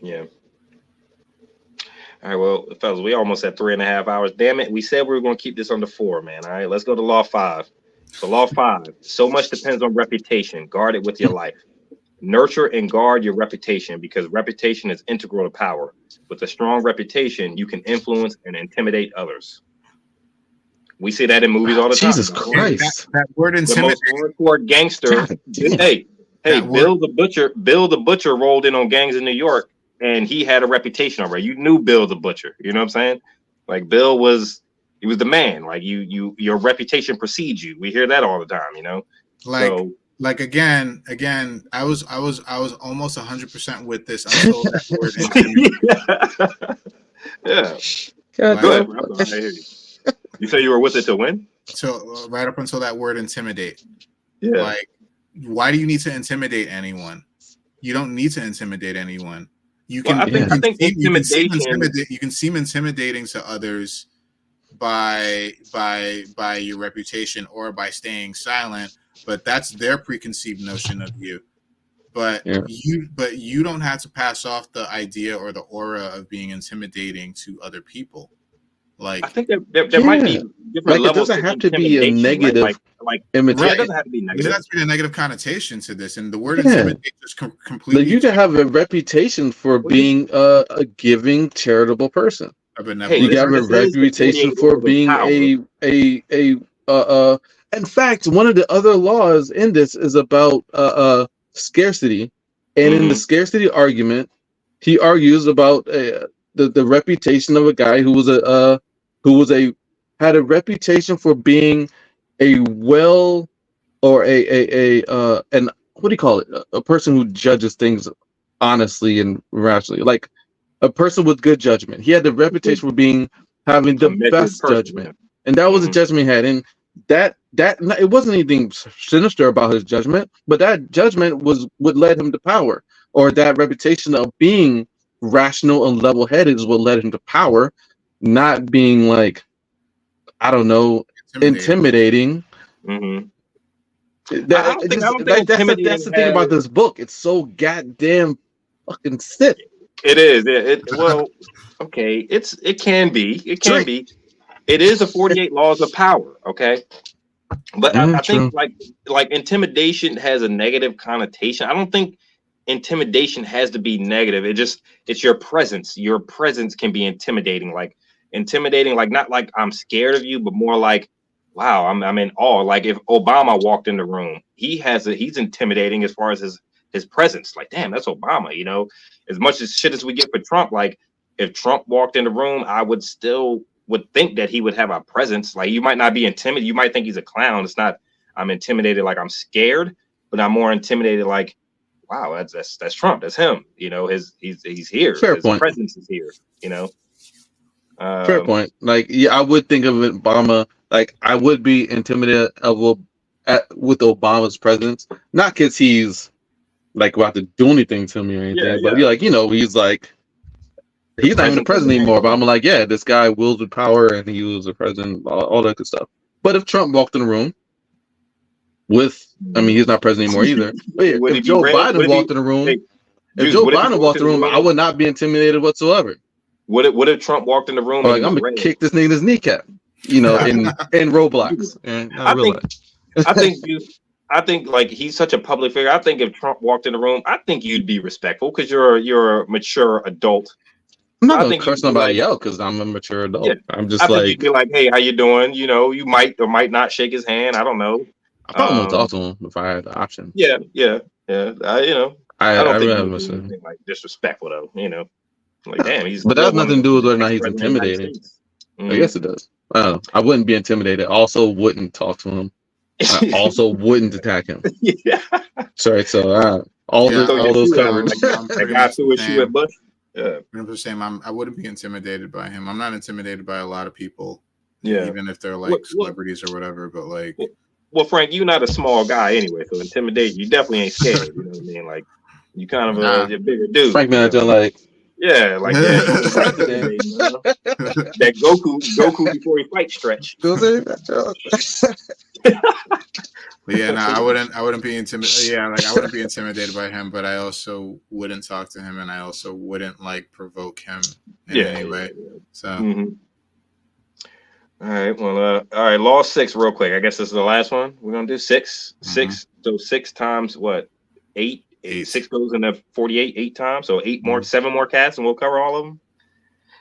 Speaker 2: yeah. All right, well, fellas, we almost at 3.5 hours. Damn it, we said we were going to keep this under 4, man. All right, let's go to law 5. So law 5, so much depends on reputation. Guard it with your life. Nurture and guard your reputation because reputation is integral to power. With a strong reputation, you can influence and intimidate others. We see that in movies all the time.
Speaker 1: Jesus Christ.
Speaker 3: That word
Speaker 2: The
Speaker 3: intimidate.
Speaker 2: most hardcore gangster. Hey, Bill the Butcher rolled in on gangs in New York, and he had a reputation already. You knew Bill the Butcher. You know what I'm saying? Like Bill was the man. Like your reputation precedes you. We hear that all the time. You know.
Speaker 3: Like again, I was almost 100% with this until that word intimidate.
Speaker 2: Yeah.
Speaker 1: God,
Speaker 2: go ahead, bro. I hear you. You say you were with it to win?
Speaker 3: So right up until that word intimidate.
Speaker 2: Yeah.
Speaker 3: Like, why do you need to intimidate anyone? You don't need to intimidate anyone. You can.
Speaker 2: I think intimidation.
Speaker 3: You can seem intimidating to others by your reputation or by staying silent, but that's their preconceived notion of you. But you don't have to pass off the idea or the aura of being intimidating to other people. Like,
Speaker 2: I think there might be different levels.
Speaker 1: It doesn't have to be a negative.
Speaker 2: Right? Like
Speaker 3: imitation.
Speaker 2: It doesn't have to be negative.
Speaker 3: There has to be a negative connotation to this, and the word intimidate is completely.
Speaker 1: Like you can have a reputation for being a giving, charitable person.
Speaker 2: Hey,
Speaker 1: you have a reputation for being in fact, one of the other laws in this is about scarcity, and in the scarcity argument, he argues about the reputation of a guy who had a reputation for being a well or an what do you call it? A person who judges things honestly and rationally. Like a person with good judgment. He had the reputation for having
Speaker 2: A
Speaker 1: the
Speaker 2: measured
Speaker 1: best
Speaker 2: person.
Speaker 1: judgment, and that was the judgment he had. And that it wasn't anything sinister about his judgment, but that judgment was what led him to power, or that reputation of being rational and level-headed is what led him to power, not being like, I don't know, intimidating.
Speaker 2: Mm-hmm. I
Speaker 1: That
Speaker 2: don't
Speaker 1: it
Speaker 2: think
Speaker 1: just like that's
Speaker 2: intimidating
Speaker 1: the thing about this book. It's so goddamn fucking sick.
Speaker 2: It is. Well, okay. It can be. It can be. It is the 48 laws of power. Okay. But I think
Speaker 1: True.
Speaker 2: like intimidation has a negative connotation. I don't think intimidation has to be negative. It's your presence. Your presence can be intimidating. Like intimidating, like not like I'm scared of you, but more like, wow, I'm in awe. Like if Obama walked in the room, he's intimidating as far as his presence. Like, damn, that's Obama, you know. As much as shit as we get for Trump, like if Trump walked in the room, I would think that he would have a presence. Like you might not be intimidated. You might think he's a clown. It's not, I'm intimidated like I'm scared, but I'm more intimidated like, wow, that's Trump. That's him. You know, he's here.
Speaker 1: Fair
Speaker 2: His
Speaker 1: point.
Speaker 2: presence is here, you know.
Speaker 1: Fair point. Like, yeah, I would think of Obama. Like, I would be intimidated with Obama's presence, not because he's like about to do anything to me or anything, but like, you know, he's not even the president anymore. But I'm like, yeah, this guy wields with power, and he was the president, all that good stuff. But if Trump walked in the room he's not president anymore either. But yeah, if Joe Biden walked in the room, I would not be intimidated whatsoever.
Speaker 2: What if Trump walked in the room?
Speaker 1: Like, I'm gonna kick this nigga in his kneecap, you know, in Roblox. And
Speaker 2: I think like he's such a public figure. I think if Trump walked in the room, I think you'd be respectful because you're a mature adult.
Speaker 1: I'm not gonna curse somebody out because I'm a mature adult. Yeah, I'm just
Speaker 2: think you'd be like, hey, how you doing? You know, you might or might not shake his hand. I don't know.
Speaker 1: I probably won't talk to him if I had the option.
Speaker 2: Yeah. I don't think
Speaker 1: really
Speaker 2: anything like disrespectful though. You know, like damn,
Speaker 1: but that has nothing to do with whether or not he's intimidating. I guess it does. I don't know. I wouldn't be intimidated. I also wouldn't talk to him. I also wouldn't attack him.
Speaker 2: Yeah.
Speaker 1: Sorry. So all those covered.
Speaker 2: I got to issue at Bush.
Speaker 3: Yeah. I'm the same. I wouldn't be intimidated by him. I'm not intimidated by a lot of people.
Speaker 2: Yeah.
Speaker 3: Even if they're like celebrities or whatever. But like,
Speaker 2: well, Frank, you're not a small guy anyway, so intimidation, you definitely ain't scared. You know what I mean? Like, you kind of a bigger dude.
Speaker 1: Frank, man, like.
Speaker 2: Yeah, like that Goku before he fight stretch.
Speaker 3: But yeah, no, I wouldn't be intimidated. Yeah, like I wouldn't be intimidated by him, but I also wouldn't talk to him, and I also wouldn't like provoke him in any way. So,
Speaker 2: all right, well, all right, law 6, real quick. I guess this is the last one. We're gonna do 6. 6. So 6 times what? 8. 6 goes into 48 8 times. So 7 more casts, and we'll cover all of them.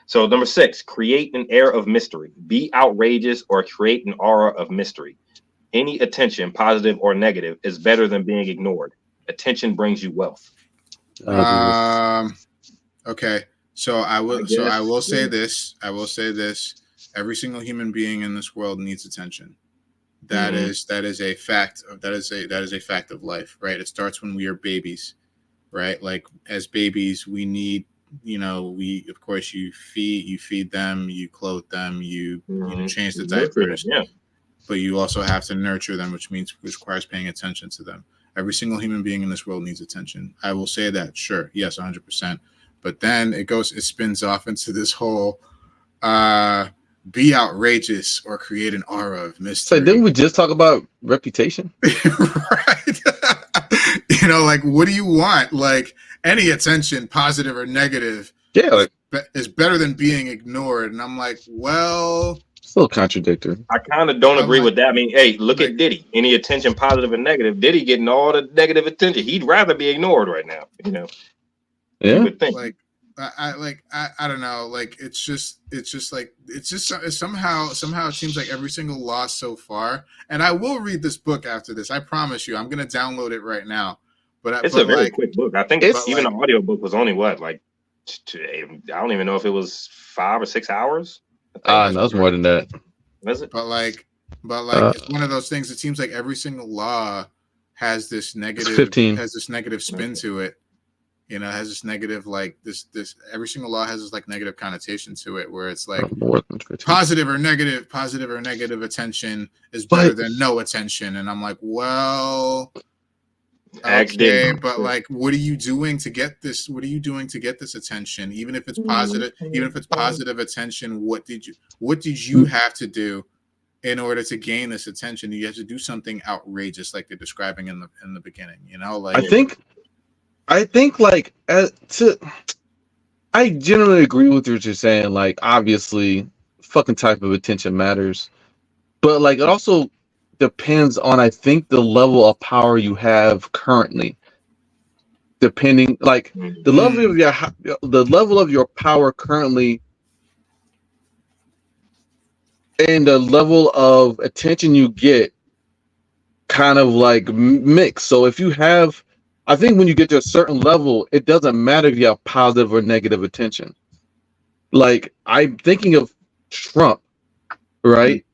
Speaker 2: So number 6, create an air of mystery. Be outrageous or create an aura of mystery. Any attention, positive or negative, is better than being ignored. Attention brings you wealth.
Speaker 3: Okay. So I will say this. Every single human being in this world needs attention. That is a fact. That is a fact of life, right? It starts when we are babies, right? Like as babies, we need, you feed them, you clothe them, you change the diapers.
Speaker 2: Yeah.
Speaker 3: But you also have to nurture them, which requires paying attention to them. Every single human being in this world needs attention. I will say that, sure, yes, 100%. But then it spins off into this whole be outrageous or create an aura of mystery.
Speaker 1: So didn't we just talk about reputation?
Speaker 3: Right. Like, what do you want? Like, any attention, positive or negative, is better than being ignored. And I'm like, well,
Speaker 1: it's a little contradictory.
Speaker 2: I kind of don't agree with that. I mean, hey, look at Diddy. Any attention, positive and negative. Diddy getting all the negative attention. He'd rather be ignored right now. Yeah. You would think.
Speaker 3: Like, I don't know. Like, somehow it seems like every single law so far. And I will read this book after this. I promise you. I'm gonna download it right now. But
Speaker 2: it's a very quick book. I think even the audio book was only I don't even know if it was 5 or 6 hours.
Speaker 1: No, it's more than that.
Speaker 2: Was it?
Speaker 3: But it's one of those things. It seems like every single law has this negative spin to it. You know, it has this negative, like this every single law has this like negative connotation to it, where it's like
Speaker 1: more than 15.
Speaker 3: positive or negative attention is better than no attention. And I'm like, well, okay, but like, what are you doing to get this? What are you doing to get this attention? Even if it's positive attention, what did you have to do in order to gain this attention? You have to do something outrageous, like they're describing in the beginning. You know, like
Speaker 1: I think like I generally agree with what you're saying. Like, obviously, fucking type of attention matters, but like it also depends on, I think, the level of power you have currently. Depending, like the level of your power currently, and the level of attention you get, kind of like mix. So if you have, I think when you get to a certain level, it doesn't matter if you have positive or negative attention. Like, I'm thinking of Trump, right?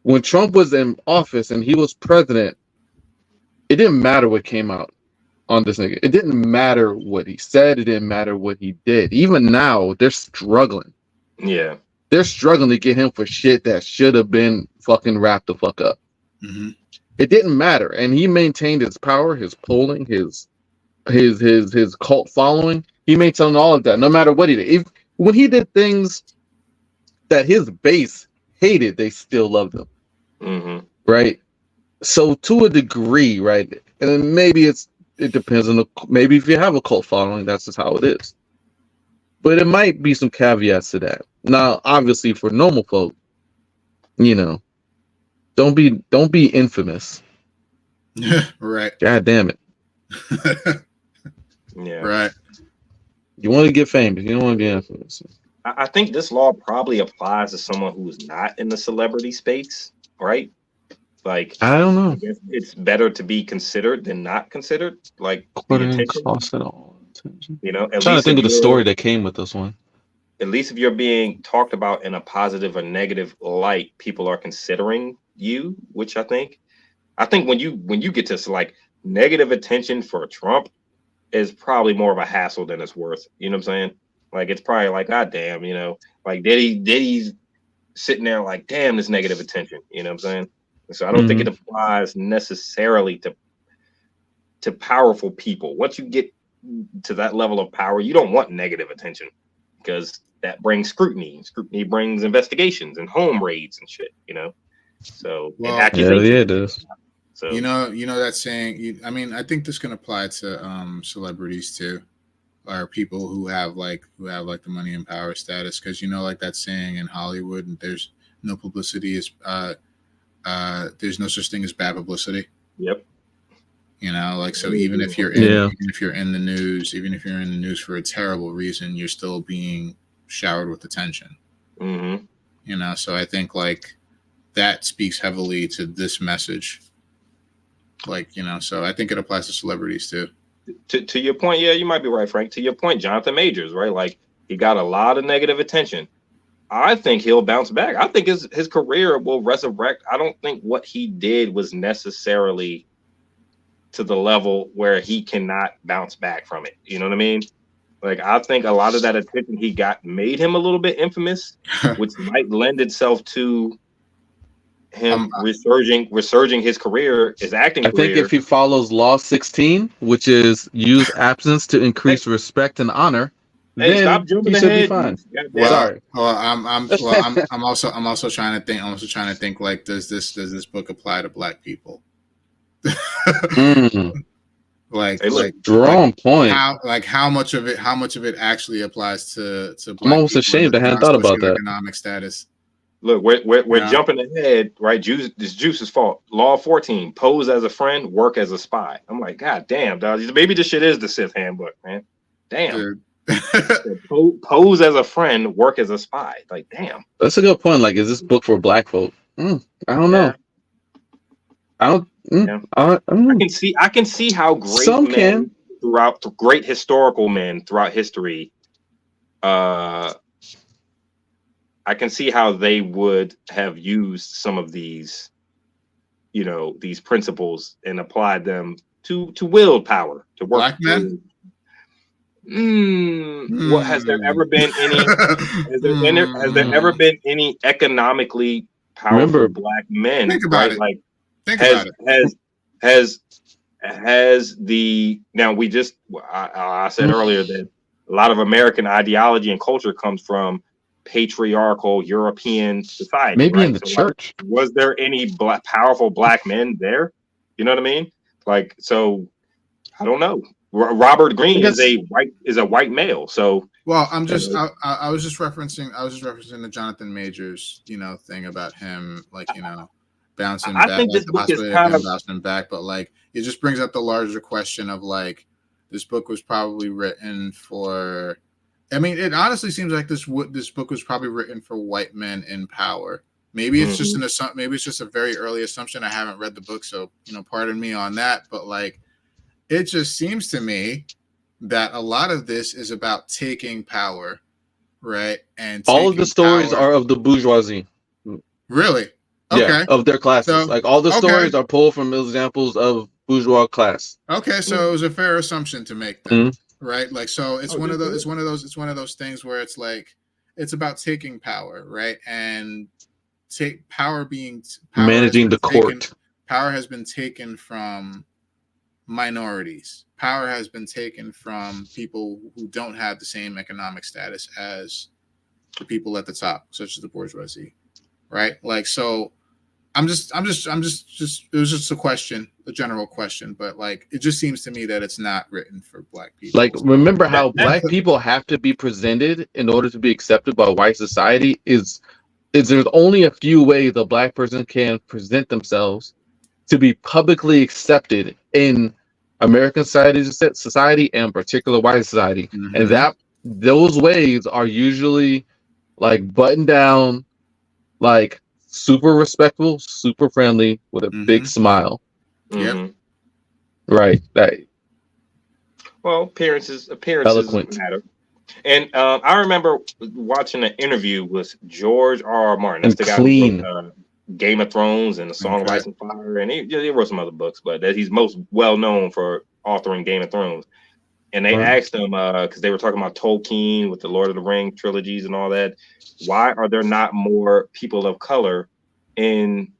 Speaker 1: When Trump was in office and he was president, it didn't matter what came out on this nigga. It didn't matter what he said. It didn't matter what he did. Even now, they're struggling.
Speaker 2: Yeah.
Speaker 1: They're struggling to get him for shit that should have been fucking wrapped the fuck up.
Speaker 3: Mm-hmm.
Speaker 1: It didn't matter, and he maintained his power, his polling, his cult following. He maintained all of that, no matter what he did. When he did things that his base hated, they still loved him.
Speaker 2: Mm-hmm.
Speaker 1: Right? So to a degree, right? And then maybe it depends on maybe if you have a cult following, that's just how it is. But it might be some caveats to that. Now, obviously, for normal folk, you know, don't be infamous.
Speaker 3: Right.
Speaker 1: God damn it.
Speaker 2: Yeah.
Speaker 3: Right.
Speaker 1: You want to get famous. You don't want to be infamous.
Speaker 2: I think this law probably applies to someone who's not in the celebrity space, right? Like,
Speaker 1: I don't know.
Speaker 2: I guess it's better to be considered than not considered. Like, the attention,
Speaker 1: Cost at all.
Speaker 2: you know,
Speaker 1: I'm trying to think of the story that came with this one.
Speaker 2: At least if you're being talked about in a positive or negative light, people are considering you, which I think when you get to like negative attention for Trump is probably more of a hassle than it's worth. You know what I'm saying? Like, it's probably like, God damn, you know, like Diddy's sitting there like, damn, this negative attention. You know what I'm saying? So I don't think it applies necessarily to powerful people. Once you get to that level of power, you don't want negative attention because that brings scrutiny. Scrutiny brings investigations and home raids and shit, you know? So,
Speaker 3: well,
Speaker 2: and accusations.
Speaker 1: Yeah, it is.
Speaker 2: So,
Speaker 3: you know that saying, I mean, I think this can apply to celebrities too, or people who have like the money and power status, because, you know, like that saying in Hollywood, there's no publicity is there's no such thing as bad publicity.
Speaker 2: Yep.
Speaker 3: You know, like, so even if you're in the news for a terrible reason, you're still being showered with attention.
Speaker 2: Mm-hmm.
Speaker 3: You know, so I think like that speaks heavily to this message. Like, you know, so I think it applies to celebrities too.
Speaker 2: To your point, yeah, you might be right, Frank. To your point, Jonathan Majors, right? Like, he got a lot of negative attention. I think he'll bounce back. I think his career will resurrect. I don't think what he did was necessarily to the level where he cannot bounce back from it. You know what I mean? Like, I think a lot of that attention he got made him a little bit infamous, which might lend itself to him resurging his career, his acting career.
Speaker 1: I think if he follows Law 16, which is use absence to increase respect and honor, then
Speaker 2: stop jumping
Speaker 1: he should
Speaker 2: ahead.
Speaker 1: be fine.
Speaker 3: Well, I'm also trying to think like, does this book apply to Black people? Like,
Speaker 1: strong point.
Speaker 3: How much of it actually applies to Black
Speaker 1: I'm almost ashamed I hadn't thought about that.
Speaker 3: Economic status.
Speaker 2: Look, we're jumping ahead, right? It's Juice's fault. Law 14: pose as a friend, work as a spy. I'm like, God damn, dog. Maybe this shit is the Sith handbook, man. Damn. Pose as a friend, work as a spy. Like, damn.
Speaker 1: That's a good point. Like, is this book for Black folk? I don't know. I can
Speaker 2: see how great great historical men throughout history, I can see how they would have used some of these, you know, these principles and applied them to wield power, to work.
Speaker 3: Black men?
Speaker 2: What has there ever been any? Has there ever been any economically powerful
Speaker 1: Remember,
Speaker 2: black men?
Speaker 3: Think about
Speaker 2: Right?
Speaker 3: it.
Speaker 2: Like
Speaker 3: Think
Speaker 2: has
Speaker 3: about it.
Speaker 2: has the now we just I said earlier that a lot of American ideology and culture comes from patriarchal European society,
Speaker 1: maybe in
Speaker 2: right?
Speaker 1: the
Speaker 2: So like,
Speaker 1: church.
Speaker 2: was there any powerful black men there? You know what I mean? Like, so I don't know. Robert
Speaker 1: I
Speaker 2: Greene is
Speaker 1: guess
Speaker 2: a white male, so
Speaker 3: Well,
Speaker 2: you know,
Speaker 3: I was just referencing the Jonathan Majors, thing about him, like, bouncing
Speaker 2: I
Speaker 3: back,
Speaker 2: think
Speaker 3: like
Speaker 2: this
Speaker 3: the
Speaker 2: book is
Speaker 3: possibility of
Speaker 2: kind
Speaker 3: him
Speaker 2: of
Speaker 3: bouncing back, but like it just brings up the larger question of like this book was probably written for. I mean, it honestly seems like this book was probably written for white men in power. Maybe it's just maybe it's just a very early assumption. I haven't read the book, so pardon me on that. But like, it just seems to me that a lot of this is about taking power, right? And
Speaker 1: all of the
Speaker 3: taking
Speaker 1: stories
Speaker 3: power.
Speaker 1: are of the bourgeoisie.
Speaker 3: Really?
Speaker 1: Yeah,
Speaker 3: Okay.
Speaker 1: of their classes.
Speaker 3: So,
Speaker 1: Like all the
Speaker 3: okay.
Speaker 1: stories are pulled from examples of bourgeois class.
Speaker 3: Okay. So it was a fair assumption to make then, right? Like, so it's one of those, it's one of those things where it's like, it's about taking power, right? And
Speaker 1: Managing the court.
Speaker 3: Power has been taken from minorities. Power has been taken from people who don't have the same economic status as the people at the top, such as the bourgeoisie, right? Like, so it was just a question, a general question, but like, it just seems to me that it's not written for black people.
Speaker 1: Like, remember how black people have to be presented in order to be accepted by white society is there's only a few ways a black person can present themselves to be publicly accepted in American society and particular white society. And that those ways are usually like button down, like super respectful, super friendly with a big smile.
Speaker 3: Yep.
Speaker 1: Right. That
Speaker 2: well, appearances
Speaker 1: eloquent.
Speaker 2: matter. And I remember watching an interview with George R. Martin. That's
Speaker 1: And
Speaker 2: the guy
Speaker 1: clean.
Speaker 2: who wrote Game of Thrones and The Song of Ice and Fire, and he wrote some other books, but that he's most well known for authoring Game of Thrones. And they asked him because they were talking about Tolkien with the Lord of the Rings trilogies and all that. Why are there not more people of color in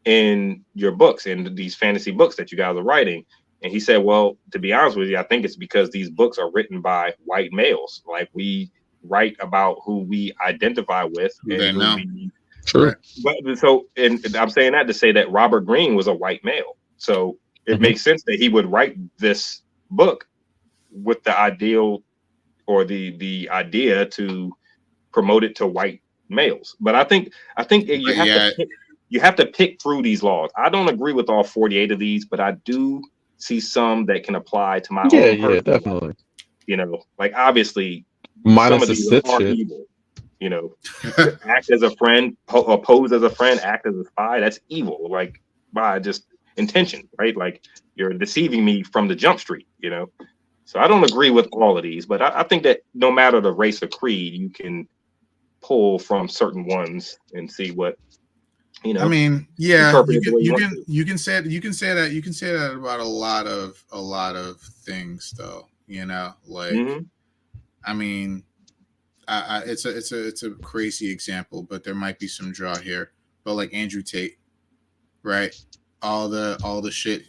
Speaker 2: your books, in these fantasy books that you guys are writing? And he said, well, to be honest with you, I think it's because these books are written by white males. Like, we write about who we identify with and who we.
Speaker 1: True.
Speaker 2: But so, and I'm saying that to say that Robert Greene was a white male, so it makes sense that he would write this book with the ideal or the idea to promote it to white males. But I think you have to pick through these laws. I don't agree with all 48 of these, but I do see some that can apply to my own person.
Speaker 1: Yeah, definitely.
Speaker 2: Like, obviously,
Speaker 1: minus
Speaker 2: some of
Speaker 1: the
Speaker 2: these
Speaker 1: Sith
Speaker 2: are
Speaker 1: shit.
Speaker 2: evil. Act as a friend, pose as a friend, act as a spy. That's evil. Like, by just intention, right? Like, you're deceiving me from the jump street. So I don't agree with all of these, but I think that no matter the race or creed, you can pull from certain ones and see what.
Speaker 3: I mean, yeah, you can say that about a lot of things, though. Like, I mean, it's a crazy example, but there might be some draw here. But like Andrew Tate, right? All the shit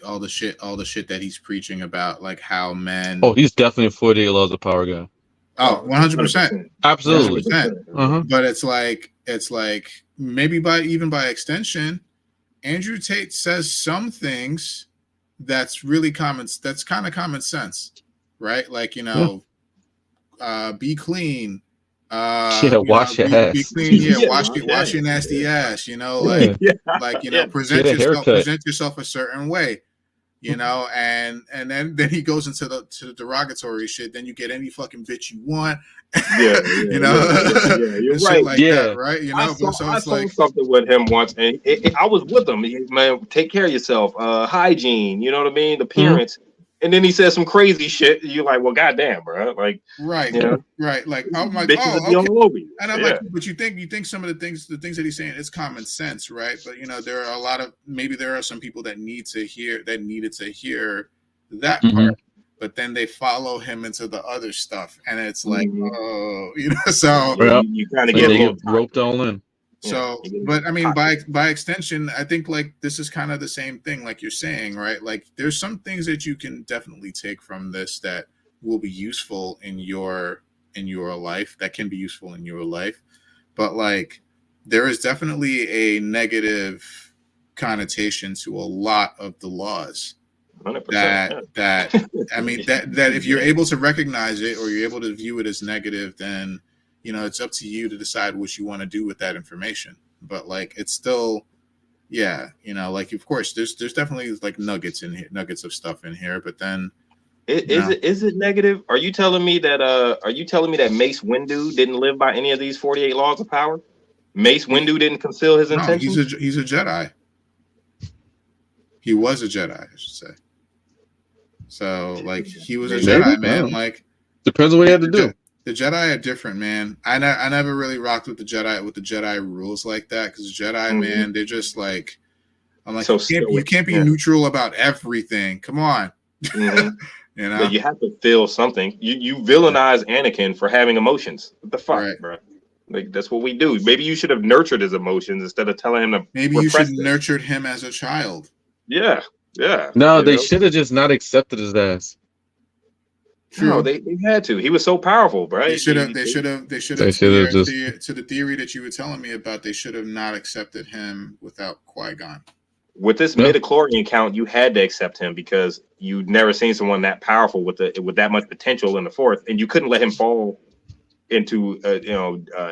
Speaker 3: that he's preaching about, like how men.
Speaker 1: Oh, he's definitely a 48 Laws of Power guy.
Speaker 3: Oh, 100%.
Speaker 1: Absolutely.
Speaker 3: 100%. But it's like maybe by extension, Andrew Tate says some things that's really common. That's kind of common sense, right? Like, be clean.
Speaker 1: Wash your ass.
Speaker 3: Be clean. Yeah, wash your nasty ass. Present yourself a certain way. And then he goes into the derogatory shit. Then you get any fucking bitch you want. You're right. Like that, right?
Speaker 2: I saw something with him once, and I was with him. Man, take care of yourself. Hygiene. You know what I mean? Appearance. And then he says some crazy shit. You're like, well, goddamn, bro. Like,
Speaker 3: right. Like, I'm like,
Speaker 2: bitches okay. All over you.
Speaker 3: And I'm like, but you think some of the things that he's saying is common sense, right? But there are there are some people that needed to hear that part, but then they follow him into the other stuff, and it's like,
Speaker 2: Mhm.
Speaker 3: oh, so
Speaker 1: Yeah.
Speaker 2: You kind of
Speaker 1: Like
Speaker 2: get a
Speaker 1: they
Speaker 2: little
Speaker 1: get roped all in.
Speaker 3: so,
Speaker 2: Yeah,
Speaker 3: but I mean, by extension, I think like this is kind of the same thing, like you're saying, right? Like there's some things that you can definitely take from this that will be useful in your life, that can be useful in your life, but like there is definitely a negative connotation to a lot of the laws
Speaker 2: 100%.
Speaker 3: that I mean that if you're able to recognize it or you're able to view it as negative, then it's up to you to decide what you want to do with that information. But like it's still, yeah, like of course there's definitely like nuggets in here, nuggets of stuff in here, but then
Speaker 2: Is it negative? Are you telling me that Mace Windu didn't live by any of these 48 laws of power? Mace Windu didn't conceal his
Speaker 3: no,
Speaker 2: intentions?
Speaker 3: he's a Jedi. He was a Jedi, I should say. So like he was a
Speaker 2: Maybe.
Speaker 3: Jedi, man. Like
Speaker 1: depends on what you had to do.
Speaker 3: The Jedi are different, man. I never really rocked with the Jedi rules like that, because Jedi, man, they're just like, I'm like,
Speaker 2: So
Speaker 3: you can't be neutral about everything. Come on.
Speaker 2: But you have to feel something. You villainize Anakin for having emotions. What the fuck,
Speaker 3: right,
Speaker 2: bro? Like that's what we do. Maybe you should have nurtured his emotions instead of telling him to.
Speaker 3: Maybe you should have nurtured him as a child.
Speaker 2: Yeah.
Speaker 1: No, they should have just not accepted his ass.
Speaker 3: True.
Speaker 2: No, they had to. He was so powerful, right?
Speaker 3: They should have to the theory that you were telling me about. They should have not accepted him without Qui-Gon.
Speaker 2: With this midichlorian count, you had to accept him because you'd never seen someone that powerful with that much potential in the Force, and you couldn't let him fall into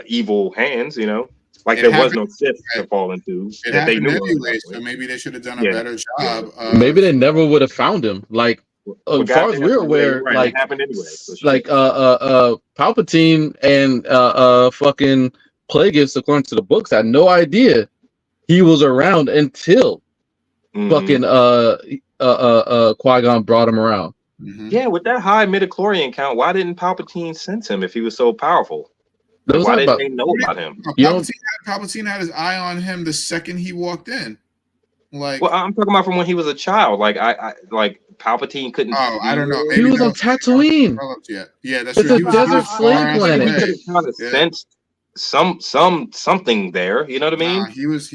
Speaker 2: evil hands. Like there was no Sith to fall into that they knew
Speaker 3: anyway. So maybe they should have done a better job.
Speaker 1: Maybe they never would have found him. Like as far as we're aware, like
Speaker 2: it happened anyway.
Speaker 1: Like Palpatine and fucking Plagueis, according to the books, had no idea he was around until fucking Qui-Gon brought him around.
Speaker 2: Yeah, with that high midichlorian count, why didn't Palpatine sense him if he was so powerful? Why didn't they know about him?
Speaker 3: Palpatine had his eye on him the second he walked in. Like,
Speaker 2: well, I'm talking about from when he was a child. Like I Palpatine couldn't.
Speaker 3: Oh, I don't know.
Speaker 1: Maybe he was on Tatooine.
Speaker 3: Yeah, that's
Speaker 1: true. It's a desert slave planet.
Speaker 2: He could have kind of sensed something there. You know what I mean?
Speaker 3: He was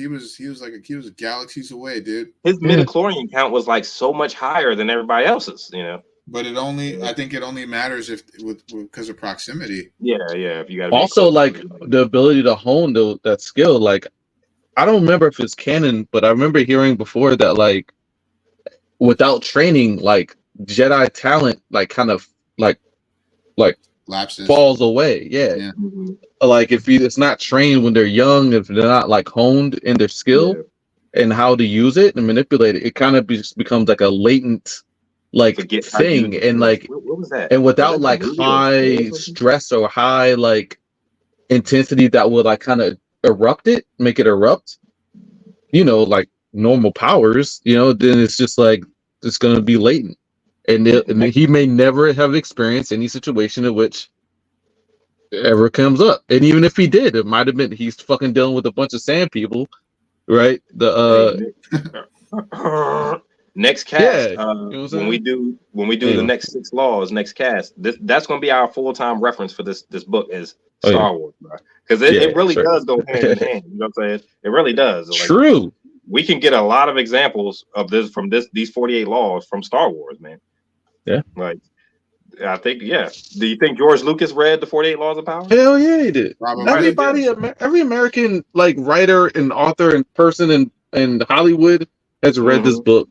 Speaker 3: galaxies away, dude.
Speaker 2: His midichlorian count was like so much higher than everybody else's.
Speaker 3: But I think it only matters because of proximity.
Speaker 2: Yeah. If you got
Speaker 1: also like the ability to hone that skill. Like I don't remember if it's canon, but I remember hearing before that like without training, like Jedi talent, like kind of like
Speaker 3: lapses,
Speaker 1: falls away. Yeah. Like if it's not trained when they're young, if they're not like honed in their skill and how to use it and manipulate it, it kind of becomes like a latent like thing, and like
Speaker 2: what was that?
Speaker 1: And without like high stress or high like intensity that would like kind of make it erupt, like normal powers, then it's just like it's gonna be latent, and he may never have experienced any situation in which ever comes up, and even if he did, it might have been he's fucking dealing with a bunch of sand people, right?
Speaker 2: Next cast, when we do the next 6 laws, next cast, that's going to be our full-time reference for this book is Star Wars, because it really does go hand in hand. You know what I'm saying? It really does.
Speaker 1: True.
Speaker 2: Like, we can get a lot of examples of this from these 48 laws from Star Wars, man.
Speaker 1: Yeah.
Speaker 2: Like, I think, Do you think George Lucas read the 48 Laws of Power?
Speaker 1: Hell yeah, he did.
Speaker 3: Probably.
Speaker 1: Every American like writer and author and person in Hollywood has read this book.